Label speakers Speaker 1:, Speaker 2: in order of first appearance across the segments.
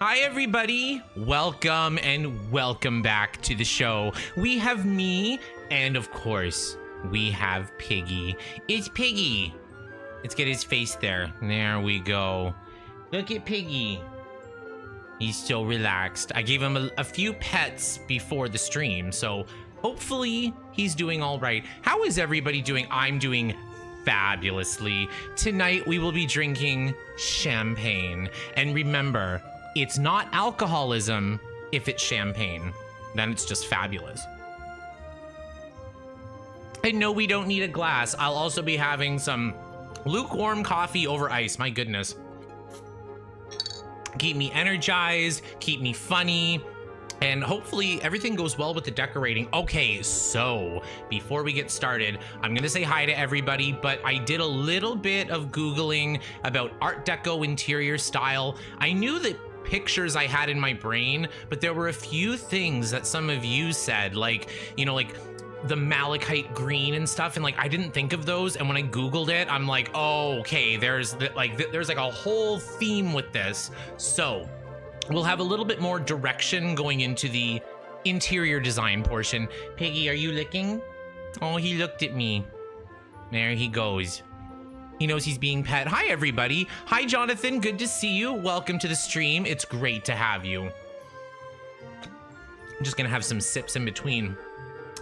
Speaker 1: Hi everybody, welcome and welcome back to the show. We have me, and of course, we have Piggy. It's Piggy. Let's get his face there. There we go. Look at Piggy. He's so relaxed. I gave him a few pets before the stream, so hopefully he's doing all right. How is everybody doing? I'm doing fabulously. Tonight we will be drinking champagne. And remember, it's not alcoholism if it's champagne. Then it's just fabulous. And no, we don't need a glass. I'll also be having some lukewarm coffee over ice. My goodness. Keep me energized, keep me funny, and hopefully everything goes well with the decorating. Okay, so before we get started, I'm gonna say hi to everybody, but I did a little bit of Googling about Art Deco interior style. I knew that pictures I had in my brain, but there were a few things that some of you said, like, you know, like the malachite green and stuff, and like I didn't think of those, and when I googled it, I'm like, oh, okay, there's there's like a whole theme with this. So we'll have a little bit more direction going into the interior design portion. Piggy, are you licking? Oh, he looked at me. There he goes. He knows he's being pet. Hi everybody. Hi Jonathan, good to see you. Welcome to the stream. It's great to have you. I'm just gonna have some sips in between.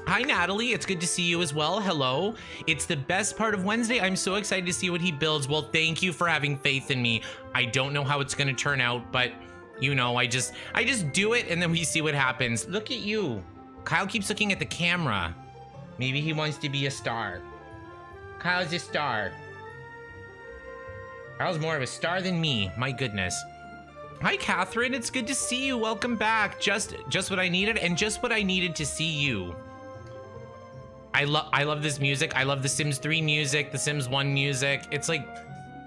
Speaker 1: Hi Natalie, it's good to see you as well. Hello. It's the best part of Wednesday. I'm so excited to see what he builds. Well, thank you for having faith in me. I don't know how it's gonna turn out, but you know, I just do it and then we see what happens. Look at you. Kyle keeps looking at the camera. Maybe he wants to be a star. Kyle's a star. Kyle's more of a star than me. My goodness. Hi Catherine, it's good to see you. Welcome back. Just what I needed, and just what I needed to see you. I love this music. I love the Sims 3 music, the Sims 1 music. It's like,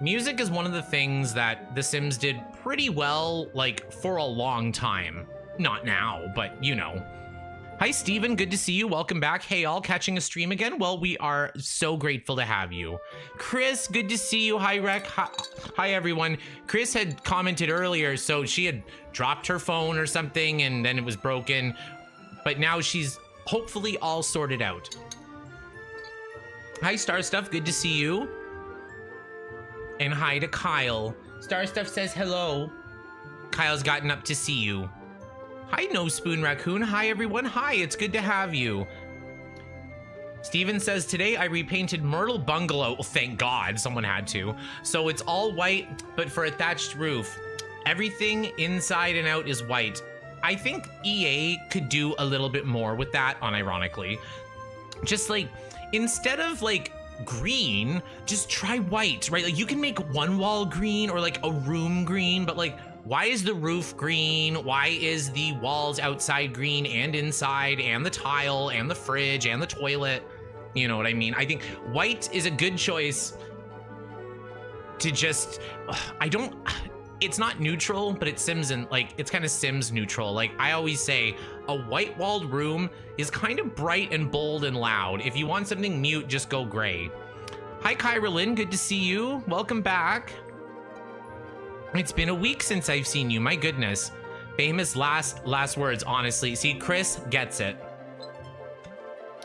Speaker 1: music is one of the things that the Sims did pretty well, like, for a long time. Not now, but you know. Hi Steven, good to see you. Welcome back. Hey all, catching a stream again? Well, we are so grateful to have you. Chris, good to see you. Hi Rec. Hi everyone. Chris had commented earlier, so she had dropped her phone or something and then it was broken, but now she's hopefully all sorted out. Hi Star Stuff, good to see you. And hi to Kyle. Star Stuff says hello. Kyle's gotten up to see you. Hi No Spoon Raccoon. Hi everyone. Hi, it's good to have you. Steven says, today I repainted Myrtle Bungalow. Oh, thank God, someone had to. So it's all white, but for a thatched roof. Everything inside and out is white. I think EA could do a little bit more with that, unironically. Just like, instead of like green, just try white, right? Like you can make one wall green or like a room green, but like, why is the roof green? Why is the walls outside green and inside and the tile and the fridge and the toilet? You know what I mean? I think white is a good choice to just, it's not neutral, but it's Sims and like, it's kind of Sims neutral. Like I always say, a white walled room is kind of bright and bold and loud. If you want something mute, just go gray. Hi Kyra Lynn, good to see you. Welcome back. It's been a week since I've seen you, my goodness. Famous last words, honestly. See, Chris gets it.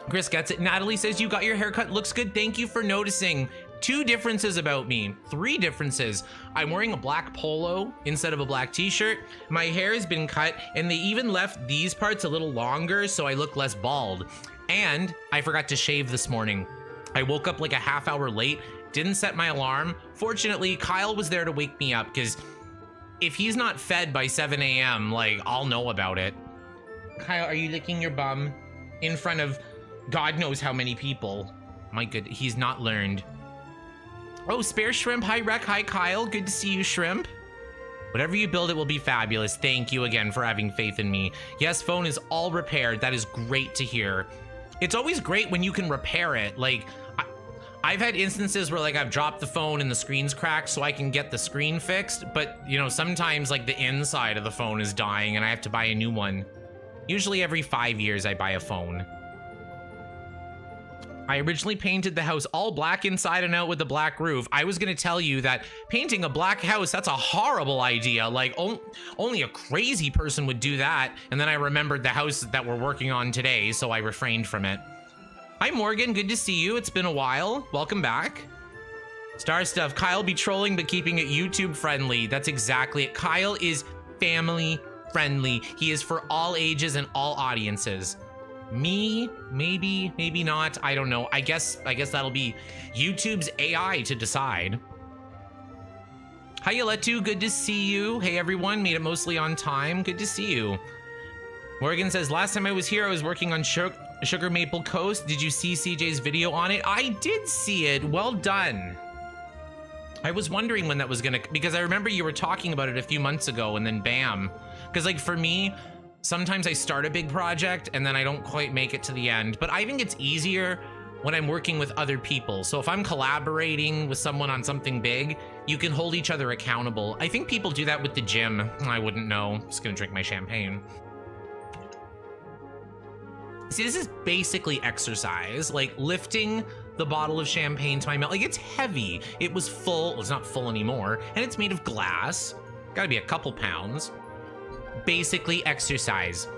Speaker 1: Chris gets it. Natalie says, you got your haircut, looks good. Thank you for noticing. 2 differences about me, 3 differences. I'm wearing a black polo instead of a black t-shirt. My hair has been cut and they even left these parts a little longer so I look less bald. And I forgot to shave this morning. I woke up like a half hour late, didn't set my alarm. Fortunately, Kyle was there to wake me up because if he's not fed by 7 a.m., like I'll know about it. Kyle, are you licking your bum in front of God knows how many people? My good, he's not learned. Oh, Spare Shrimp. Hi, Rec. Hi, Kyle. Good to see you, Shrimp. Whatever you build, it will be fabulous. Thank you again for having faith in me. Yes, phone is all repaired. That is great to hear. It's always great when you can repair it. Like, I've had instances where like I've dropped the phone and the screen's cracked so I can get the screen fixed. But, you know, sometimes like the inside of the phone is dying and I have to buy a new one. Usually every 5 years I buy a phone. I originally painted the house all black inside and out with a black roof. I was gonna tell you that painting a black house, that's a horrible idea. Like, only a crazy person would do that. And then I remembered the house that we're working on today, so I refrained from it. Hi, Morgan, good to see you. It's been a while. Welcome back. Star Stuff, Kyle be trolling, but keeping it YouTube friendly. That's exactly it. Kyle is family friendly. He is for all ages and all audiences. Me, maybe not. I don't know. I guess that'll be YouTube's AI to decide. Hi, Yoletu. Good to see you. Hey, everyone. Made it mostly on time. Good to see you. Morgan says, last time I was here, I was working on Sugar Maple Coast. Did you see CJ's video on it? I did see it. Well done. I was wondering when that was gonna, because I remember you were talking about it a few months ago and then bam. Because like for me, sometimes I start a big project and then I don't quite make it to the end, but I think it's easier when I'm working with other people. So if I'm collaborating with someone on something big, you can hold each other accountable. I think people do that with the gym. I wouldn't know. Just gonna drink my champagne. See, this is basically exercise, like lifting the bottle of champagne to my mouth. Like, it's heavy. It was full. Well, it's not full anymore. And it's made of glass. Gotta be a couple pounds. Basically exercise.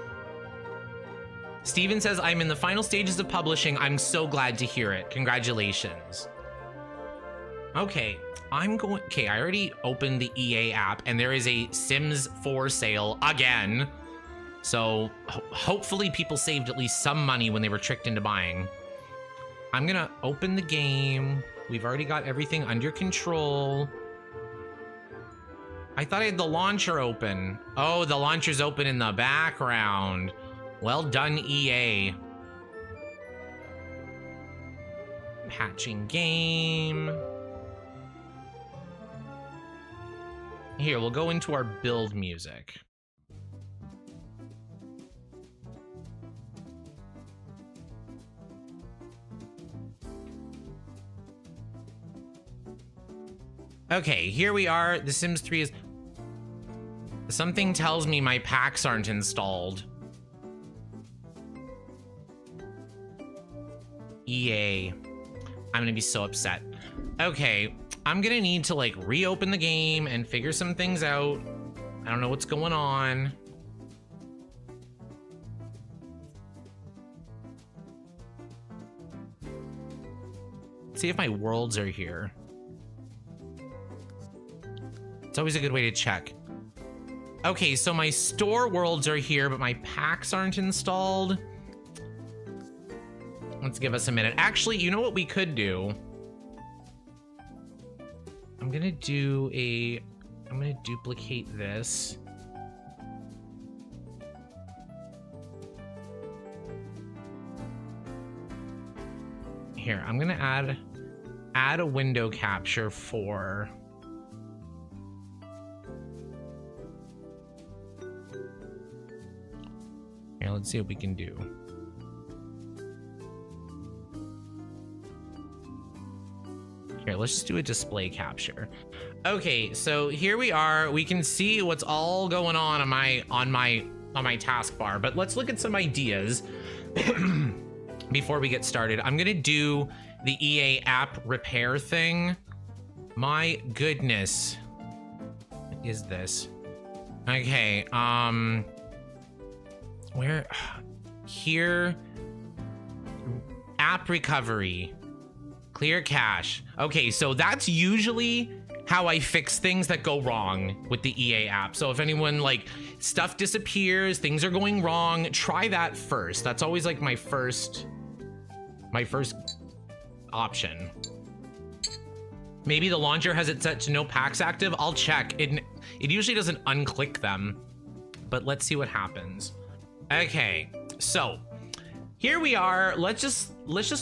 Speaker 1: Steven says, I'm in the final stages of publishing. I'm so glad to hear it. Congratulations. Okay, I already opened the EA app and there is a Sims 4 sale again. So hopefully people saved at least some money when they were tricked into buying. I'm gonna open the game. We've already got everything under control. I thought I had the launcher open. Oh, the launcher's open in the background. Well done, EA. Patching game. Here, we'll go into our build music. Okay, here we are. The Sims 3 is... Something tells me my packs aren't installed. EA. I'm gonna be so upset. Okay, I'm gonna need to like reopen the game and figure some things out. I don't know what's going on. Let's see if my worlds are here. It's always a good way to check. Okay, so my store worlds are here, but my packs aren't installed. Let's give us a minute. Actually, you know what we could do? I'm gonna duplicate this. Here, I'm gonna add a window capture for... Here, let's see what we can do. Here, let's just do a display capture. Okay, so here we are. We can see what's all going on my taskbar, but let's look at some ideas before we get started. I'm gonna do the EA app repair thing. My goodness. What is this? Okay, where here, app recovery, clear cache. Okay, so that's usually how I fix things that go wrong with the EA app. So if anyone, like, stuff disappears, things are going wrong, try that first. That's always like my first option. Maybe the launcher has it set to no packs active. I'll check. It usually doesn't unclick them, but let's see what happens. Okay, so here we are. Let's just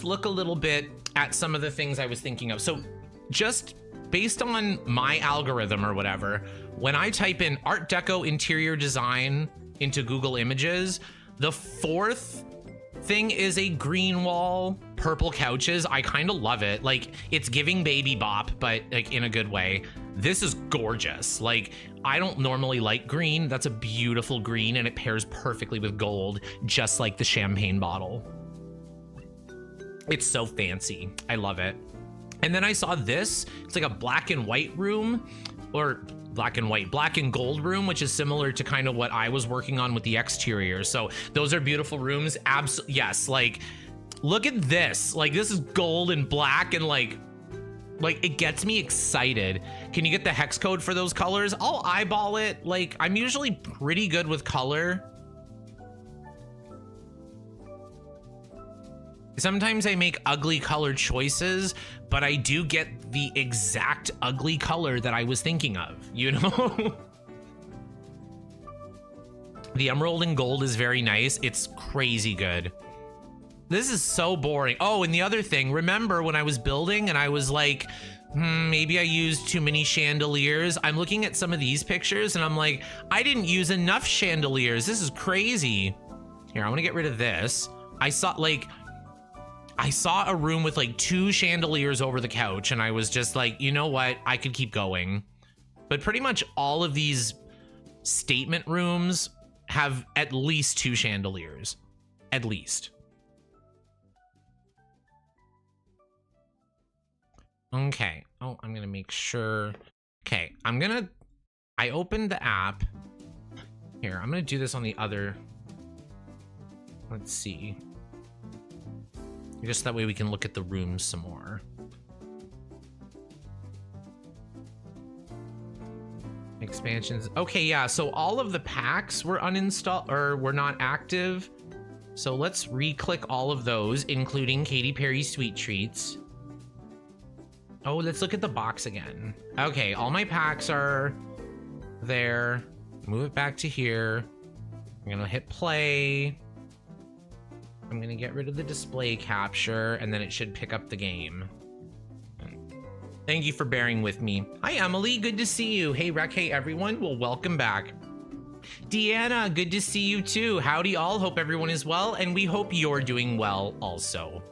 Speaker 1: look a little bit at some of the things I was thinking of. So just based on my algorithm or whatever, when I type in Art Deco interior design into Google Images, the fourth thing is a green wall, purple couches. I kind of love it. Like, it's giving Baby Bop, but like in a good way. This is gorgeous. Like, I don't normally like green. That's a beautiful green and it pairs perfectly with gold, just like the champagne bottle. It's so fancy. I love it. And then I saw this. It's like a black and white room, or black and gold room, which is similar to kind of what I was working on with the exterior. So those are beautiful rooms. Absolutely. Yes. Like, look at this. Like, this is gold and black, and like it gets me excited. Can you get the hex code for those colors? I'll eyeball it. Like, I'm usually pretty good with color. Sometimes I make ugly color choices, but I do get the exact ugly color that I was thinking of, you know? The emerald and gold is very nice. It's crazy good. This is so boring. Oh, and the other thing, remember when I was building and I was like, maybe I used too many chandeliers. I'm looking at some of these pictures and I'm like, I didn't use enough chandeliers. This is crazy. Here, I want to get rid of this. I saw a room with like 2 chandeliers over the couch, and I was just like, you know what? I could keep going. But pretty much all of these statement rooms have at least 2 chandeliers. At least. Okay. Oh, I'm gonna make sure. Okay, I opened the app. Here, I'm gonna do this on the other. Let's see. Just that way we can look at the rooms some more. Expansions. Okay, yeah, so all of the packs were uninstalled or were not active. So let's re-click all of those, including Katy Perry Sweet Treats. Oh, let's look at the box again. Okay, all my packs are there. Move it back to here. I'm gonna hit play. I'm gonna get rid of the display capture, and then it should pick up the game. Thank you for bearing with me. Hi, Emily, good to see you. Hey, Rec, hey, everyone. Well, welcome back. Deanna, good to see you too. Howdy all, hope everyone is well, and we hope you're doing well also.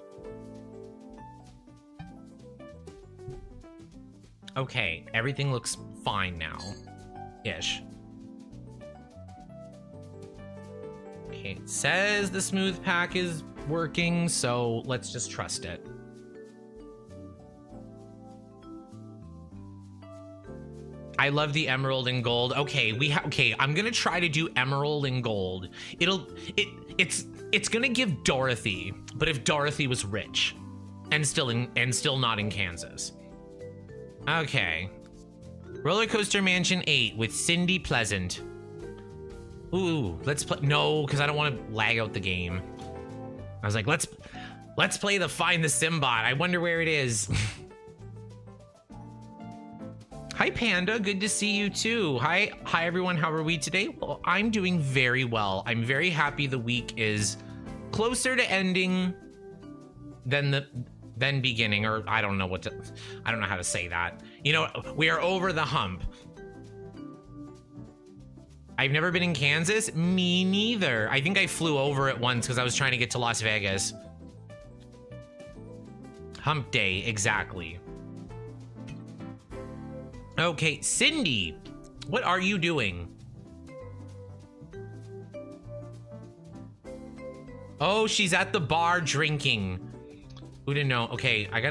Speaker 1: Okay, everything looks fine now, ish. Okay, it says the smooth pack is working, so let's just trust it. I love the emerald and gold. Okay, okay, I'm gonna try to do emerald and gold. It's gonna give Dorothy, but if Dorothy was rich and still not in Kansas. Okay. Roller Coaster Mansion 8 with Cindy Pleasant. Ooh, let's play. No, because I don't want to lag out the game. I was like, let's play the Find the Simbot. I wonder where it is. Hi, Panda. Good to see you too. Hi, everyone. How are we today? Well, I'm doing very well. I'm very happy the week is closer to ending than beginning, or I don't know how to say that. You know, we are over the hump. I've never been in Kansas. Me neither. I think I flew over it once because I was trying to get to Las Vegas. Hump day, exactly. Okay, Cindy, what are you doing? Oh, she's at the bar drinking. Who didn't know? Okay, I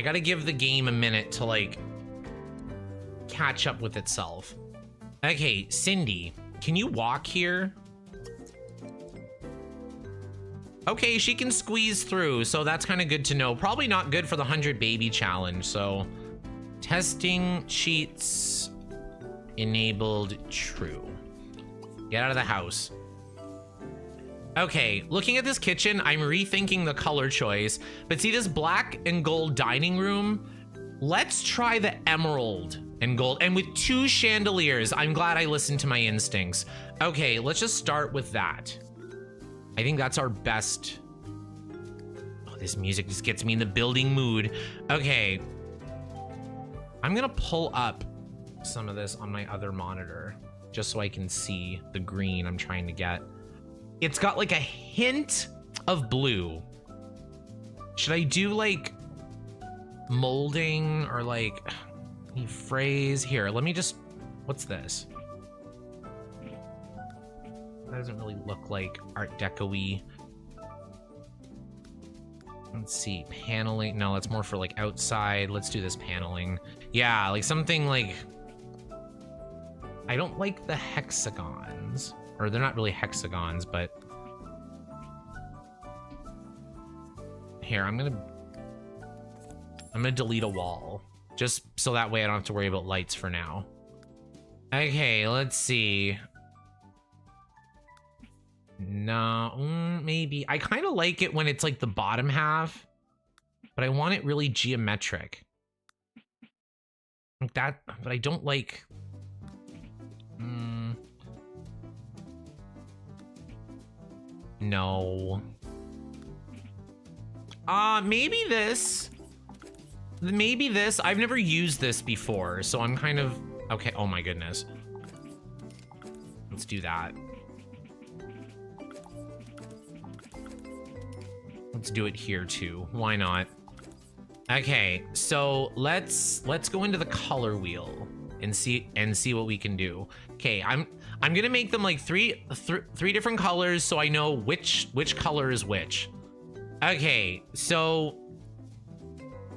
Speaker 1: gotta give the game a minute to like catch up with itself. Okay, Cindy, can you walk here? Okay, she can squeeze through, so that's kind of good to know. Probably not good for the 100 baby challenge, so testing cheats enabled true. Get out of the house. Okay, looking at this kitchen, I'm rethinking the color choice, but see this black and gold dining room? Let's try the emerald and gold, and with 2 chandeliers. I'm glad I listened to my instincts. Okay, let's just start with that. I think that's our best. Oh, this music just gets me in the building mood. Okay. I'm gonna pull up some of this on my other monitor just so I can see the green I'm trying to get. It's got like a hint of blue. Should I do like molding or like any phrase? Here, let me just, what's this? That doesn't really look like Art Deco-y. Let's see, paneling. No, that's more for like outside. Let's do this paneling. Yeah, like something like, I don't like the hexagons, or they're not really hexagons, but here, I'm gonna delete a wall just so that way I don't have to worry about lights for now. Okay, let's see. No, maybe. I kind of like it when it's like the bottom half, but I want it really geometric. Like that, but I don't like... No. Maybe this. Maybe this. I've never used this before, so I'm kind of... Okay, oh my goodness. Let's do that. Let's do it here too. Why not? Okay, so let's go into the color wheel and see what we can do. Okay, I'm gonna make them like three different colors so I know which color is which. Okay, so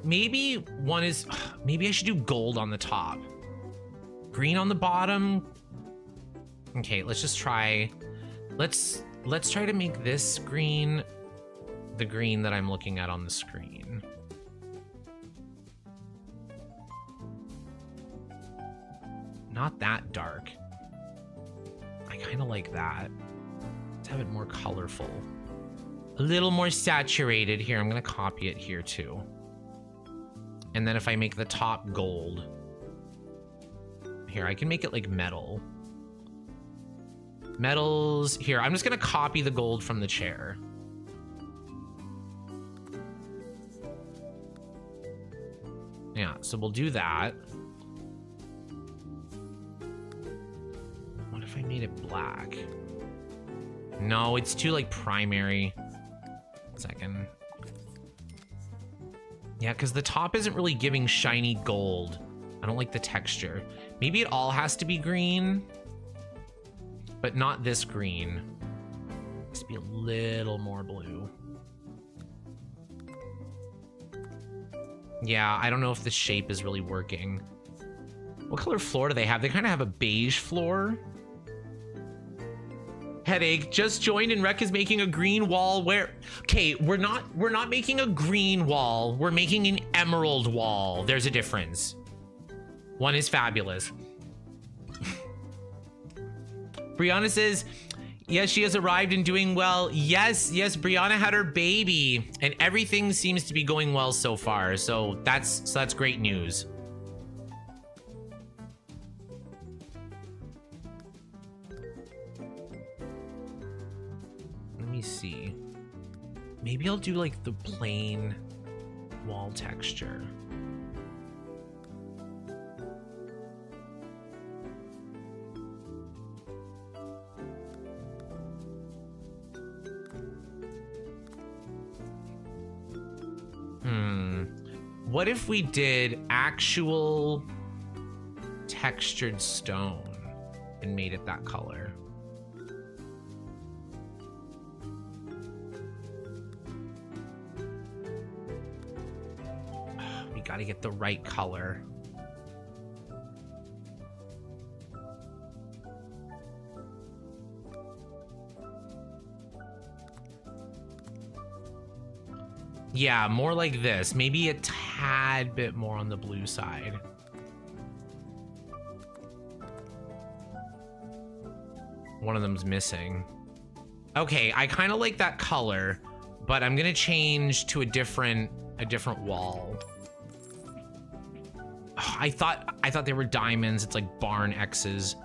Speaker 1: maybe one is, maybe I should do gold on the top, green on the bottom. Okay, let's just try. Let's try to make this green the green that I'm looking at on the screen. Not that dark. I kind of like that. Let's have it more colorful. A little more saturated here. I'm gonna copy it here too. And then if I make the top gold, here, I can make it like metal. Metals, here, I'm just gonna copy the gold from the chair. Yeah, so we'll do that. What if I made it black? No, it's too like primary. Second. Yeah, because the top isn't really giving shiny gold. I don't like the texture. Maybe it all has to be green, but not this green. It has to be a little more blue. Yeah, I don't know if the shape is really working. What color floor do they have? They kind of have a beige floor. Headache just joined and Rec is making a green wall where... Okay, we're not making a green wall. We're making an emerald wall. There's a difference. One is fabulous. Brianna says, yes, she has arrived and doing well. Yes, Brianna had her baby and everything seems to be going well so far. So that's great news. Let me see. Maybe I'll do like the plain wall texture. What if we did actual textured stone and made it that color? We gotta get the right color. Yeah, more like this. Maybe a tad bit more on the blue side. One of them's missing. Okay, I kind of like that color, but I'm gonna change to a different wall. Oh, I thought they were diamonds. It's like barn X's.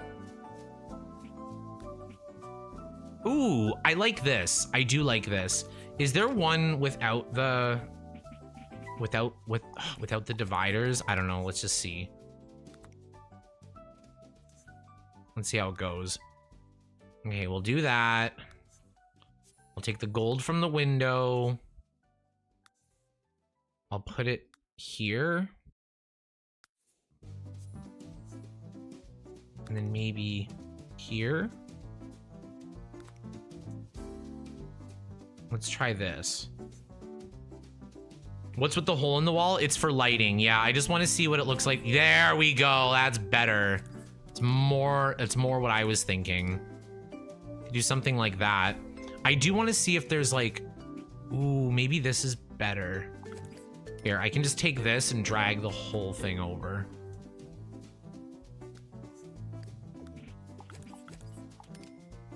Speaker 1: Ooh, I like this. I do like this. Is there one without the dividers? I don't know. Let's just see. Let's see how it goes. Okay, we'll do that. We'll take the gold from the window. I'll put it here. And then maybe here. Let's try this. What's with the hole in the wall? It's for lighting. Yeah, I just want to see what it looks like. There we go. That's better. It's more what I was thinking. Do something like that. I do want to see if there's like, ooh, maybe this is better. Here, I can just take this and drag the whole thing over.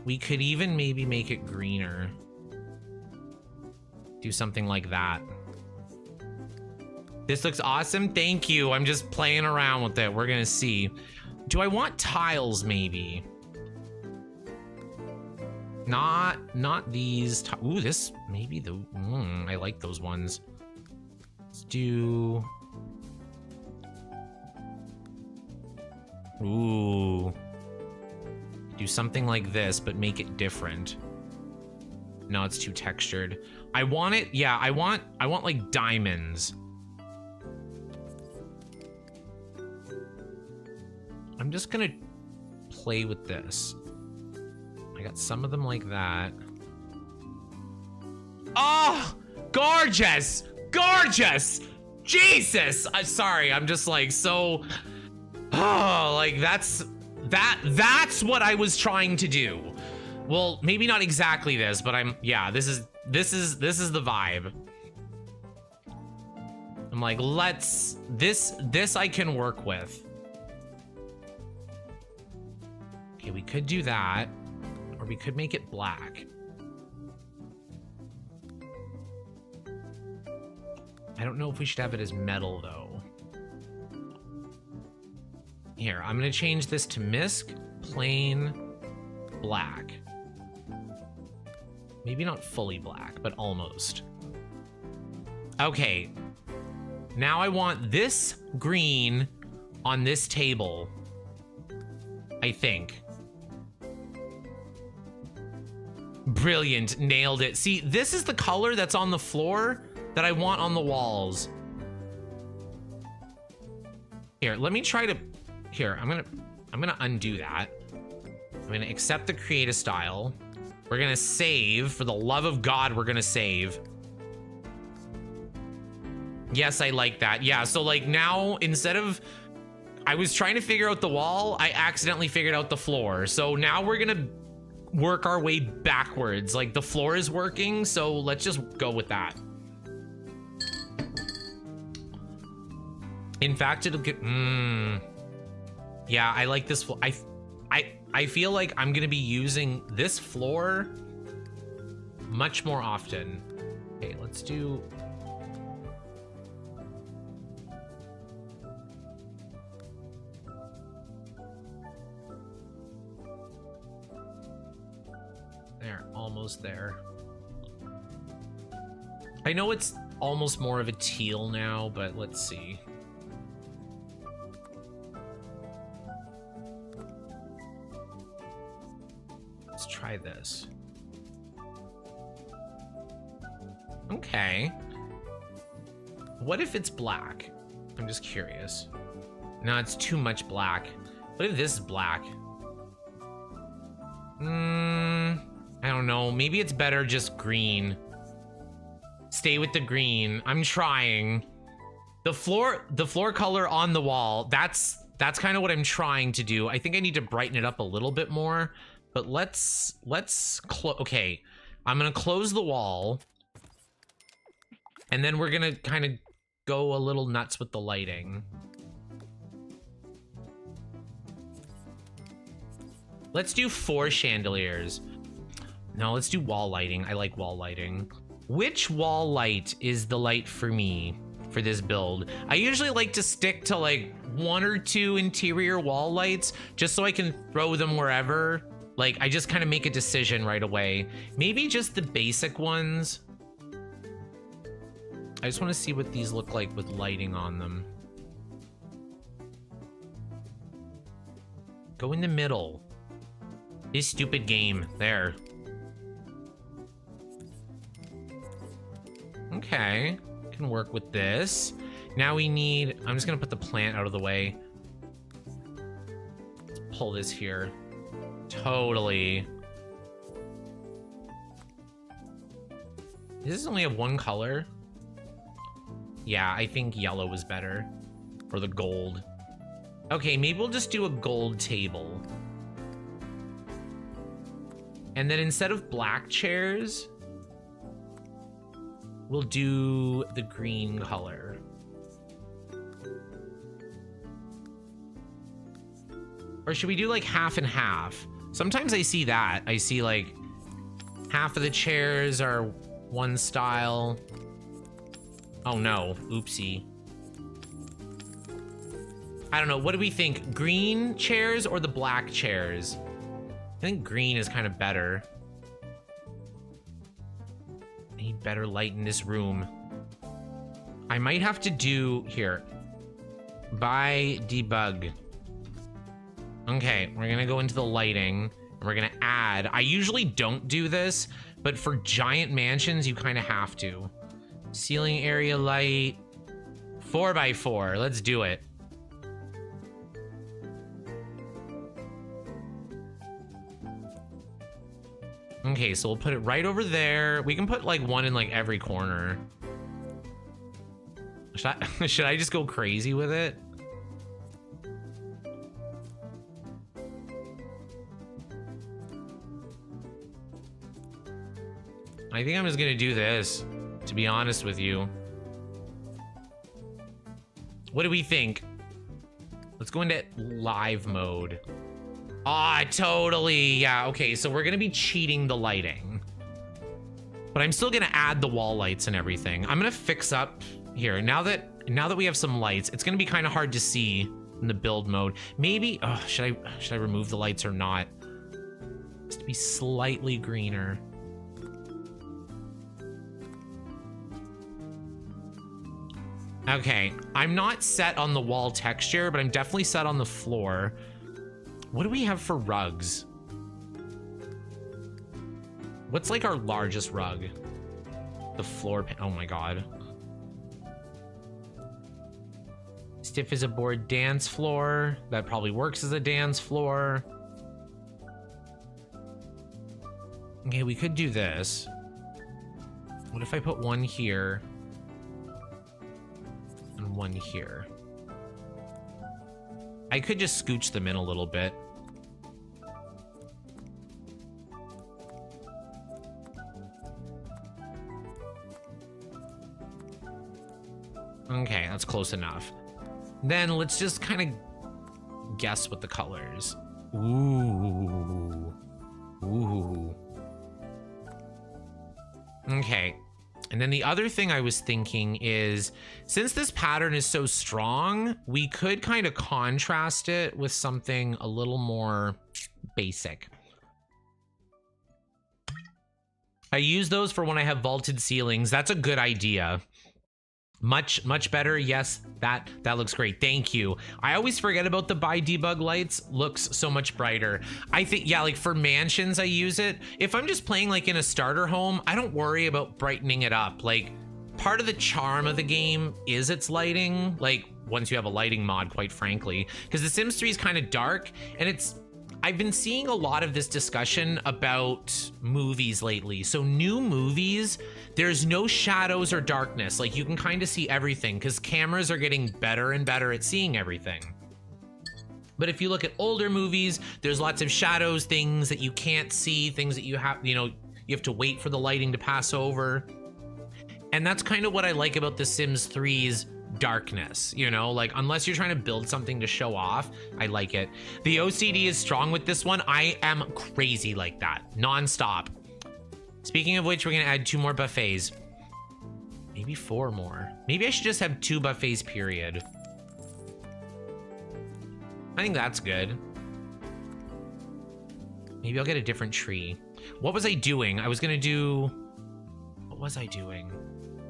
Speaker 1: We could even maybe make it greener. Do something like that. This looks awesome. Thank you. I'm just playing around with it. We're gonna see. Do I want tiles maybe? Not these. Ooh, this maybe the. I like those ones. Let's do. Ooh. Do something like this, but make it different. No, it's too textured. I want it. Yeah, I want like diamonds. I'm just gonna play with this. I got some of them like that. Oh, gorgeous, gorgeous. Jesus, I'm sorry. I'm just like so. Oh, like that's what I was trying to do. Well, maybe not exactly this, but yeah, this is the vibe. I'm like, this I can work with. Okay, we could do that, or we could make it black. I don't know if we should have it as metal though. Here, I'm gonna change this to misc, plain, black. Maybe not fully black, but almost. Okay. Now I want this green on this table. I think. Brilliant, nailed it. See, this is the color that's on the floor that I want on the walls. Here, let me try to, here, I'm gonna undo that. I'm gonna accept the create a style. We're gonna save, for the love of God, we're gonna save. Yes, I like that. Yeah, so like now, instead of, I was trying to figure out the wall, I accidentally figured out the floor. So now we're gonna work our way backwards. Like the floor is working, so let's just go with that. In fact, it'll get, yeah, I like this. I feel like I'm gonna be using this floor much more often. Okay, let's do. There, almost there. I know it's almost more of a teal now, but let's see. Let's try this. Okay. What if it's black? I'm just curious. No, it's too much black. What if this is black? I don't know. Maybe it's better just green. Stay with the green. I'm trying. The floor color on the wall, that's kind of what I'm trying to do. I think I need to brighten it up a little bit more. But let's okay, I'm gonna close the wall, and then we're gonna kind of go a little nuts with the lighting. Let's do 4 chandeliers. No, let's do wall lighting. I like wall lighting. Which wall light is the light for me for this build? I usually like to stick to like 1 or 2 interior wall lights just so I can throw them wherever. Like, I just kind of make a decision right away. Maybe just the basic ones. I just want to see what these look like with lighting on them. Go in the middle. This stupid game. There. Okay. Can work with this. Now we need... I'm just going to put the plant out of the way. Let's pull this here. Totally. Does this only have 1 color? Yeah, I think yellow was better. Or the gold. Okay, maybe we'll just do a gold table. And then instead of black chairs, we'll do the green color. Or should we do like half and half? Sometimes I see that. I see like half of the chairs are one style. Oh no, oopsie. I don't know, what do we think? Green chairs or the black chairs? I think green is kind of better. I need better light in this room. I might have to do, here. Buy debug. Okay, we're gonna go into the lighting and we're gonna add. I usually don't do this, but for giant mansions, you kind of have to. Ceiling area light, 4x4, let's do it. Okay, so we'll put it right over there. We can put like one in like every corner. Should I just go crazy with it? I think I'm just gonna do this, to be honest with you. What do we think? Let's go into live mode. Ah, totally. Yeah, okay, so we're gonna be cheating the lighting. But I'm still gonna add the wall lights and everything. I'm gonna fix up here. Now that we have some lights, it's gonna be kind of hard to see in the build mode. Maybe, oh, should I remove the lights or not? Just to be slightly greener. Okay, I'm not set on the wall texture, but I'm definitely set on the floor. What do we have for rugs? What's like our largest rug? The floor pan, oh my god. Stiff as a board dance floor. That probably works as a dance floor. Okay, we could do this. What if I put one here? And one here. I could just scooch them in a little bit. Okay, that's close enough. Then let's just kind of guess what the colors. Ooh. Ooh. Okay. And then the other thing I was thinking is, since this pattern is so strong, we could kind of contrast it with something a little more basic. I use those for when I have vaulted ceilings. That's a good idea. Much better. Yes, that looks great. Thank you. I always forget about the buy debug lights. Looks so much brighter. I think, yeah, like for mansions, I use it. If I'm just playing like in a starter home, I don't worry about brightening it up. Like, part of the charm of the game is its lighting. Like, once you have a lighting mod, quite frankly, because The Sims 3 is kind of dark, and I've been seeing a lot of this discussion about movies lately. So new movies, there's no shadows or darkness. Like, you can kind of see everything because cameras are getting better and better at seeing everything. But if you look at older movies, there's lots of shadows, things that you can't see, things that you have to wait for the lighting to pass over. And that's kind of what I like about The Sims 3's darkness, like, unless you're trying to build something to show off, I like it. The OCD is strong with this one. I am crazy like that, non-stop. Speaking of which, we're gonna add 2 more buffets, maybe 4 more. Maybe I should just have 2 buffets, period. I think that's good. Maybe I'll get a different tree. What was I doing? What was I doing?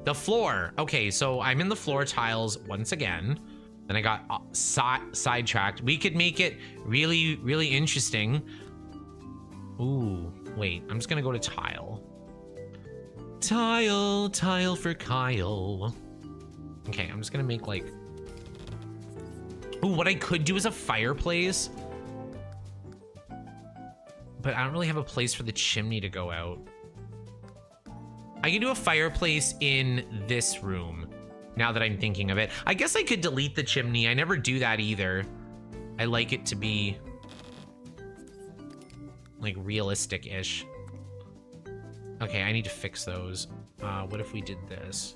Speaker 1: The floor. Okay, so I'm in the floor tiles once again. Then I got sidetracked. We could make it really, really interesting. Ooh, wait, I'm just gonna go to tile. Tile for Kyle. Okay, I'm just gonna make like... Ooh, what I could do is a fireplace. But I don't really have a place for the chimney to go out. I can do a fireplace in this room. Now that I'm thinking of it. I guess I could delete the chimney. I never do that either. I like it to be like realistic-ish. Okay, I need to fix those. What if we did this?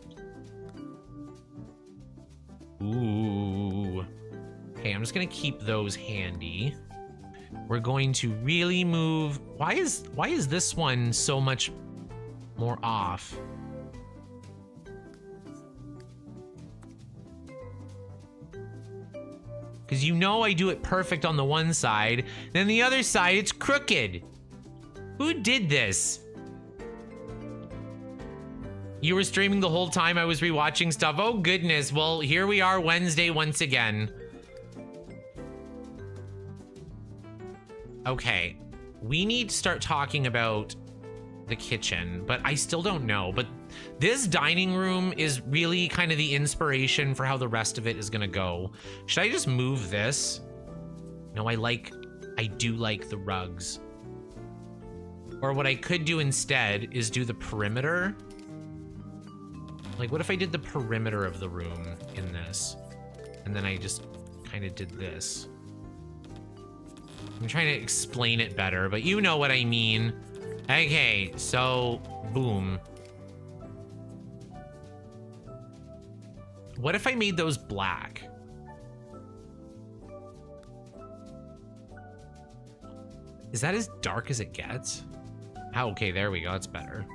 Speaker 1: Ooh. Okay, I'm just gonna keep those handy. We're going to really move. Why is this one so much more off? Because you know I do it perfect on the one side, then the other side it's crooked. Who did this? You were streaming the whole time I was rewatching stuff. Oh goodness, well here we are Wednesday once again. Okay, we need to start talking about the kitchen, but I still don't know. But this dining room is really kind of the inspiration for how the rest of it is gonna go. Should I just move this? No, I do like the rugs. Or what I could do instead is do the perimeter. Like, what if I did the perimeter of the room in this? And then I just kind of did this. I'm trying to explain it better, but you know what I mean. Okay, so, boom. What if I made those black? Is that as dark as it gets? Oh, okay, there we go, that's better.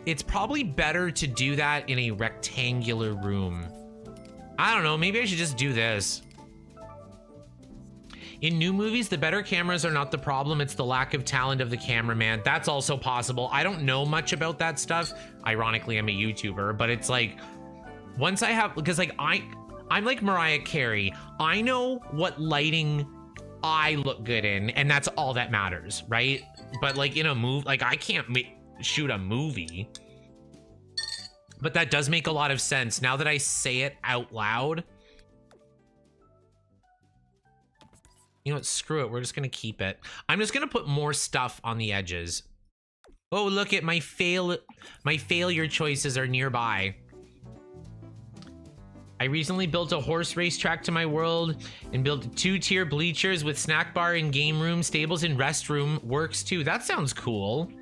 Speaker 1: It's probably better to do that in a rectangular room. I don't know, maybe I should just do this. In new movies, the better cameras are not the problem, it's the lack of talent of the cameraman. That's also possible. I don't know much about that stuff. Ironically, I'm a YouTuber, but it's like, once I have, because like I'm like Mariah Carey. I know what lighting I look good in, and that's all that matters, right? But like in a movie, like I can't shoot a movie. But that does make a lot of sense now that I say it out loud. You know what, screw it, we're just gonna keep it. I'm just gonna put more stuff on the edges. Oh, look at my failure choices are nearby. I recently built a horse racetrack to my world and built 2-tier bleachers with snack bar and game room, stables and restroom. Works too. That sounds cool.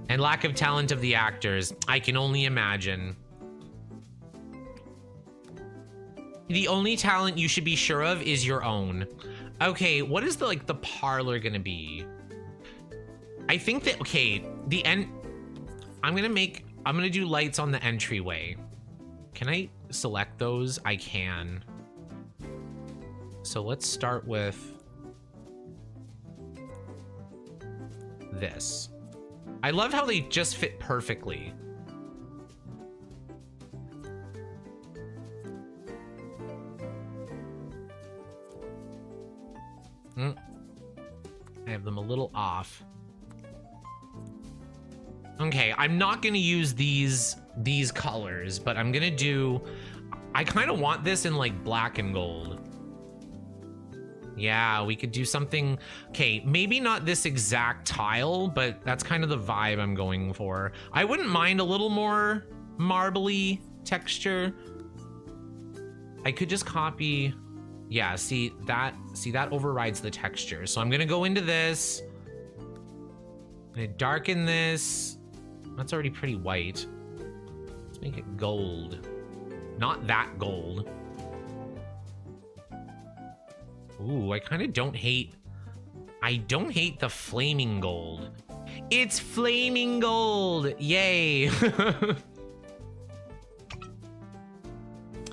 Speaker 1: And lack of talent of the actors. I can only imagine. The only talent you should be sure of is your own. Okay, what is the parlor gonna be? I think that, okay, I'm gonna do lights on the entryway. Can I select those? I can. So let's start with this. I love how they just fit perfectly. I have them a little off. Okay, I'm not gonna use these colors, but I'm gonna do, I kind of want this in like black and gold. Yeah, we could do something. Okay, maybe not this exact tile, but that's kind of the vibe I'm going for. I wouldn't mind a little more marbly texture. I could just copy. Yeah, see that overrides the texture. So I'm gonna go into this. I'm gonna darken this. That's already pretty white. Let's make it gold. Not that gold. Ooh, I kind of don't hate. I don't hate the flaming gold. It's flaming gold! Yay!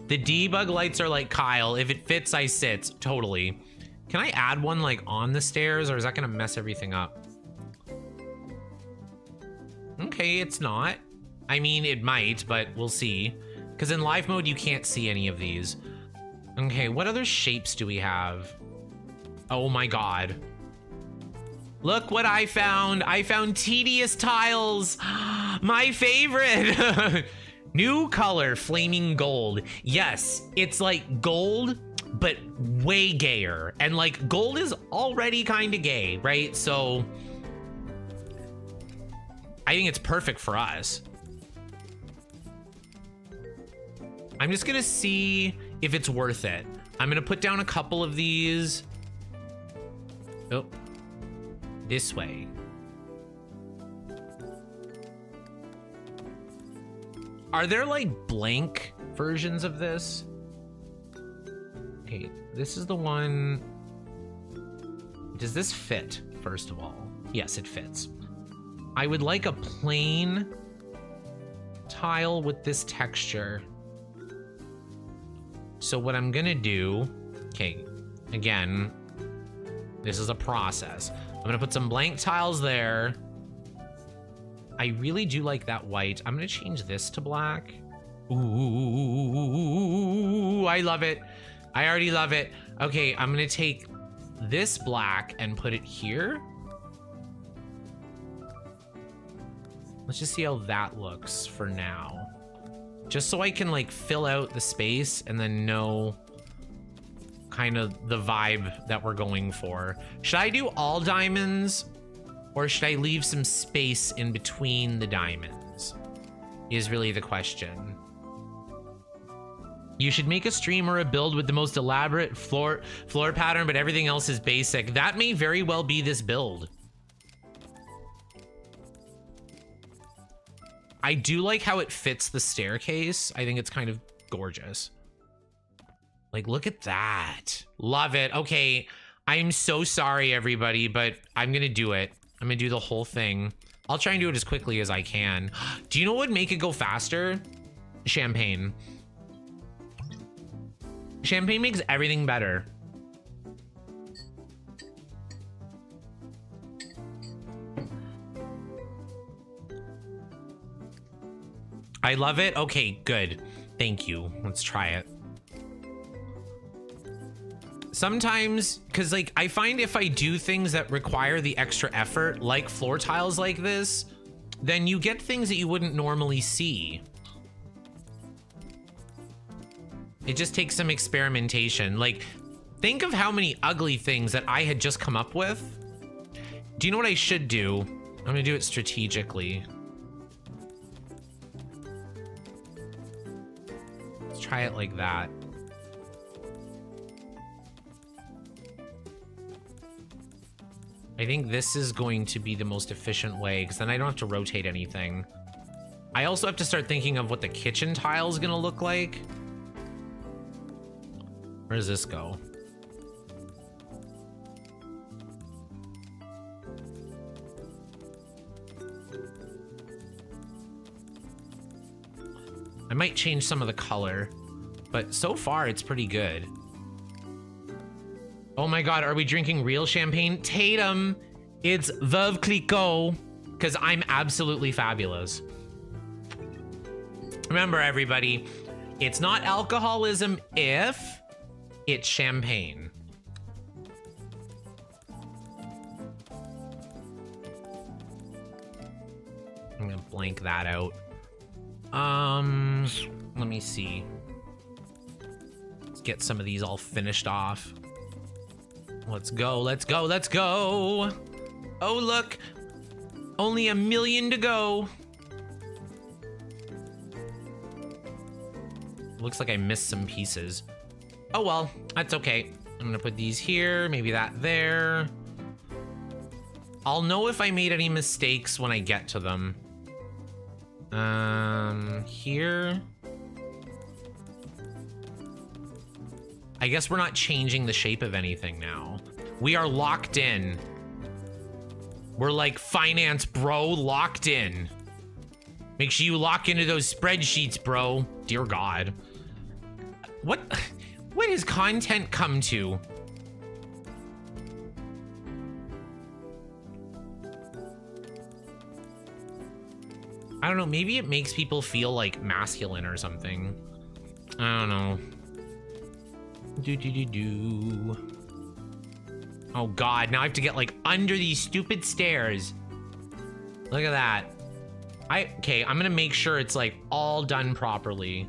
Speaker 1: The debug lights are like Kyle. If it fits, I sit. Totally. Can I add one like on the stairs, or is that gonna mess everything up? Okay, it's not. I mean, it might, but we'll see. Because in live mode, you can't see any of these. Okay, what other shapes do we have? Oh my god. Look what I found. I found tedious tiles. My favorite. New color, flaming gold. Yes, it's like gold, but way gayer. And like gold is already kind of gay, right? So I think it's perfect for us. I'm just gonna see if it's worth it. I'm gonna put down a couple of these. Oh, this way. Are there like blank versions of this? Okay, this is the one. Does this fit, first of all? Yes, it fits. I would like a plain tile with this texture. So what I'm gonna do, okay, again, this is a process. I'm gonna put some blank tiles there. I really do like that white. I'm gonna change this to black. Ooh, I love it. I already love it. Okay, I'm gonna take this black and put it here. Let's just see how that looks for now. Just so I can like fill out the space and then know kind of the vibe that we're going for. Should I do all diamonds or should I leave some space in between the diamonds? Is really the question. You should make a stream or a build with the most elaborate floor pattern, but everything else is basic. That may very well be this build. I do like how it fits the staircase. I think it's kind of gorgeous. Like, look at that. Love it. Okay, I'm so sorry, everybody, but I'm gonna do it. I'm gonna do the whole thing. I'll try and do it as quickly as I can. Do you know what would make it go faster? Champagne. Champagne makes everything better. I love it. Okay, good. Thank you. Let's try it. Sometimes, because like I find if I do things that require the extra effort, like floor tiles like this, then you get things that you wouldn't normally see. It just takes some experimentation. Like, think of how many ugly things that I had just come up with. Do you know what I should do? I'm gonna do it strategically. Let's try it like that. I think this is going to be the most efficient way because then I don't have to rotate anything. I also have to start thinking of what the kitchen tile is gonna look like. Where does this go? I might change some of the color, but so far it's pretty good. Oh my God, are we drinking real champagne? Tatum, it's Veuve Clicquot, because I'm absolutely fabulous. Remember, everybody, it's not alcoholism if it's champagne. I'm gonna blank that out. Let me see. Let's get some of these all finished off. Let's go, let's go, let's go. Oh, look, only 1 million to go. Looks like I missed some pieces. Oh, well, that's okay. I'm gonna put these here, maybe that there. I'll know if I made any mistakes when I get to them. Here. I guess we're not changing the shape of anything now. We are locked in. We're like finance, bro, locked in. Make sure you lock into those spreadsheets, bro. Dear God. What has content come to? I don't know, maybe it makes people feel like masculine or something. I don't know. Oh God, now I have to get like under these stupid stairs. Look at that. Okay, I'm gonna make sure it's like all done properly.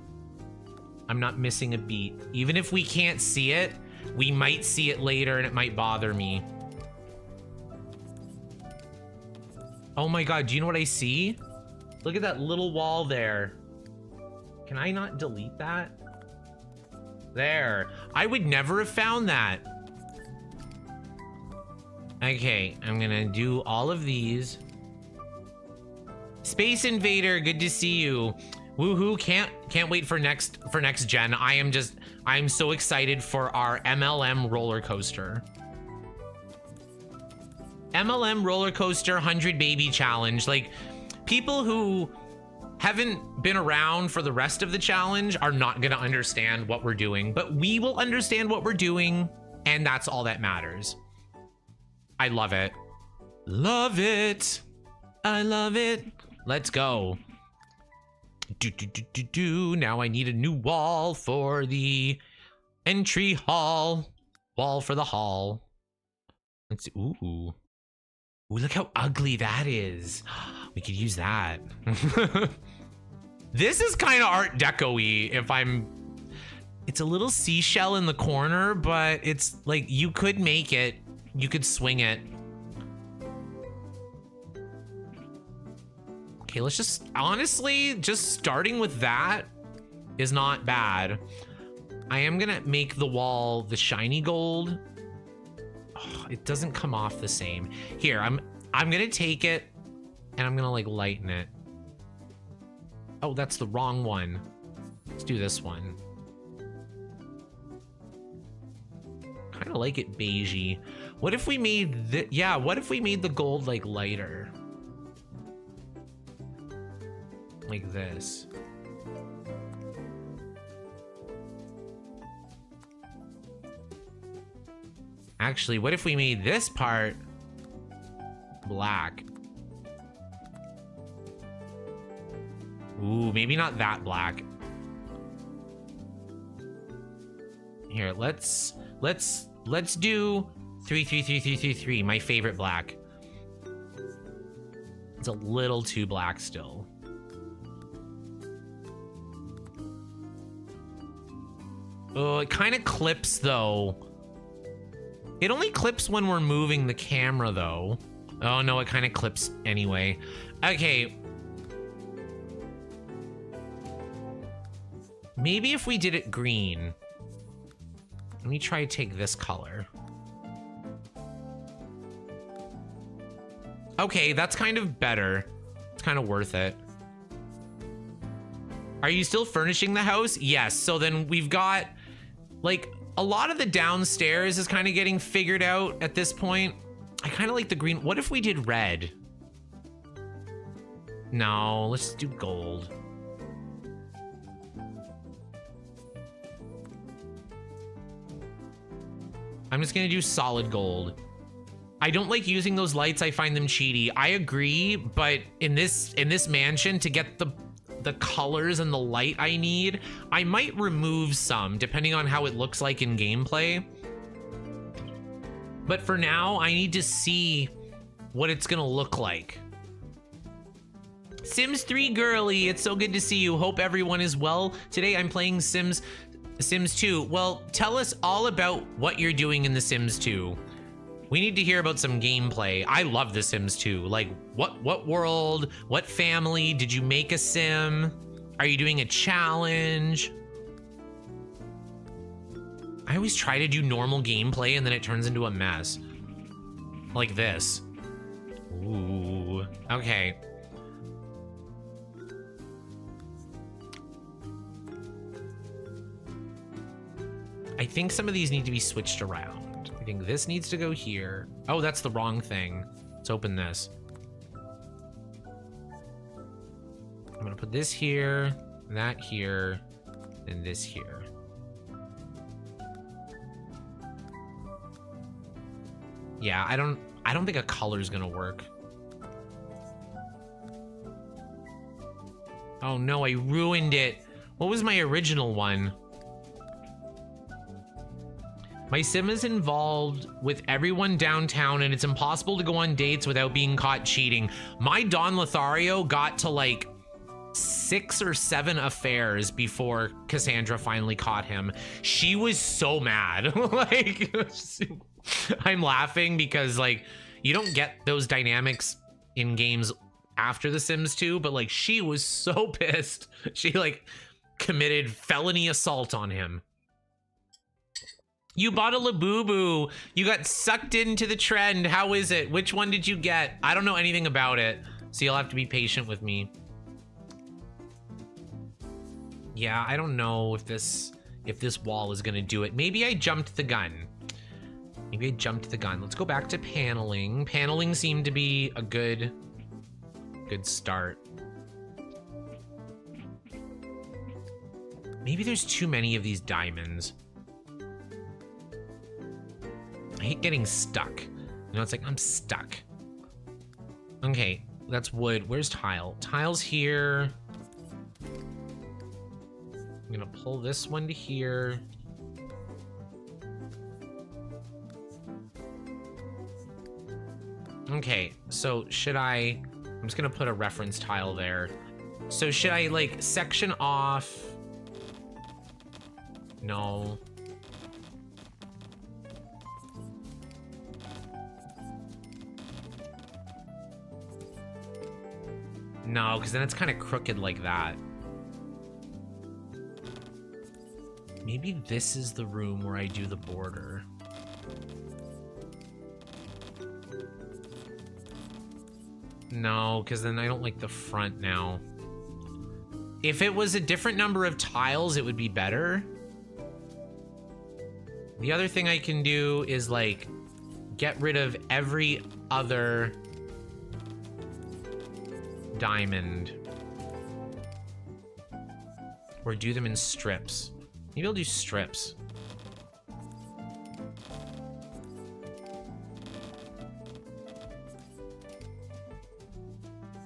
Speaker 1: I'm not missing a beat. Even if we can't see it, we might see it later and it might bother me. Oh my God, do you know what I see? Look at that little wall there. Can I not delete that? There. I would never have found that. Okay, I'm gonna do all of these. Space Invader, good to see you. Woohoo, can't wait for next gen. I'm so excited for our MLM roller coaster. MLM roller coaster 100 baby challenge. Like, people who haven't been around for the rest of the challenge are not gonna understand what we're doing, but we will understand what we're doing, and that's all that matters. I love it. Love it. I love it. Let's go. Now I need a new wall for the entry hall. Wall for the hall. Let's see. Ooh, look how ugly that is. We could use that. This is kind of Art Deco-y it's a little seashell in the corner, but it's like, you could make it, you could swing it. Okay, let's just, honestly, just starting with that is not bad. I am gonna make the wall the shiny gold. Oh, it doesn't come off the same. Here, I'm gonna take it and I'm gonna like lighten it. Oh, that's the wrong one. Let's do this one. Kind of like it beigey. What if we made what if we made the gold like lighter? Like this. Actually, what if we made this part black? Ooh, maybe not that black. Here, let's do 33333, my favorite black. It's a little too black still. Oh, it kind of clips though. It only clips when we're moving the camera though. Oh no, it kind of clips anyway. Okay. Maybe if we did it green. Let me try to take this color. Okay, that's kind of better. It's kind of worth it. Are you still furnishing the house? Yes, so then we've got, like, a lot of the downstairs is kind of getting figured out at this point. I kind of like the green. What if we did red? No, let's do gold. I'm just gonna do solid gold. I don't like using those lights. I find them cheaty. I agree, but in this mansion, to get the colors and the light I need, I might remove some depending on how it looks like in gameplay. But for now, I need to see what it's gonna look like. Sims 3 girly, it's so good to see you. Hope everyone is well. Today I'm playing Sims 2. Well, tell us all about what you're doing in The Sims 2. We need to hear about some gameplay. I love The Sims 2. Like, what world, what family, did you make a sim? Are you doing a challenge? I always try to do normal gameplay and then it turns into a mess. Like this. Ooh, okay. I think some of these need to be switched around. I think this needs to go here. Oh, that's the wrong thing. Let's open this. I'm gonna put this here, that here, and this here. Yeah, I don't think a color is gonna work. Oh no, I ruined it. What was my original one? My sim is involved with everyone downtown and it's impossible to go on dates without being caught cheating. My Don Lothario got to like 6 or 7 affairs before Cassandra finally caught him. She was so mad. Like, I'm laughing because like, you don't get those dynamics in games after The Sims 2, but like she was so pissed. She like committed felony assault on him. You bought a Labubu. You got sucked into the trend. How is it? Which one did you get? I don't know anything about it, so you'll have to be patient with me. Yeah, I don't know if this wall is gonna do it. Maybe I jumped the gun. Maybe I jumped the gun. Let's go back to paneling. Paneling seemed to be a good start. Maybe there's too many of these diamonds. I hate getting stuck. You know, it's like I'm stuck. Okay, that's wood. Where's tile? Tile's here. I'm gonna pull this one to here. Okay, so should I'm just gonna put a reference tile there. So should I like section off? No. No, because then it's kind of crooked like that. Maybe this is the room where I do the border. No, because then I don't like the front now. If it was a different number of tiles, it would be better. The other thing I can do is like get rid of every other diamond. Or do them in strips. Maybe I'll do strips.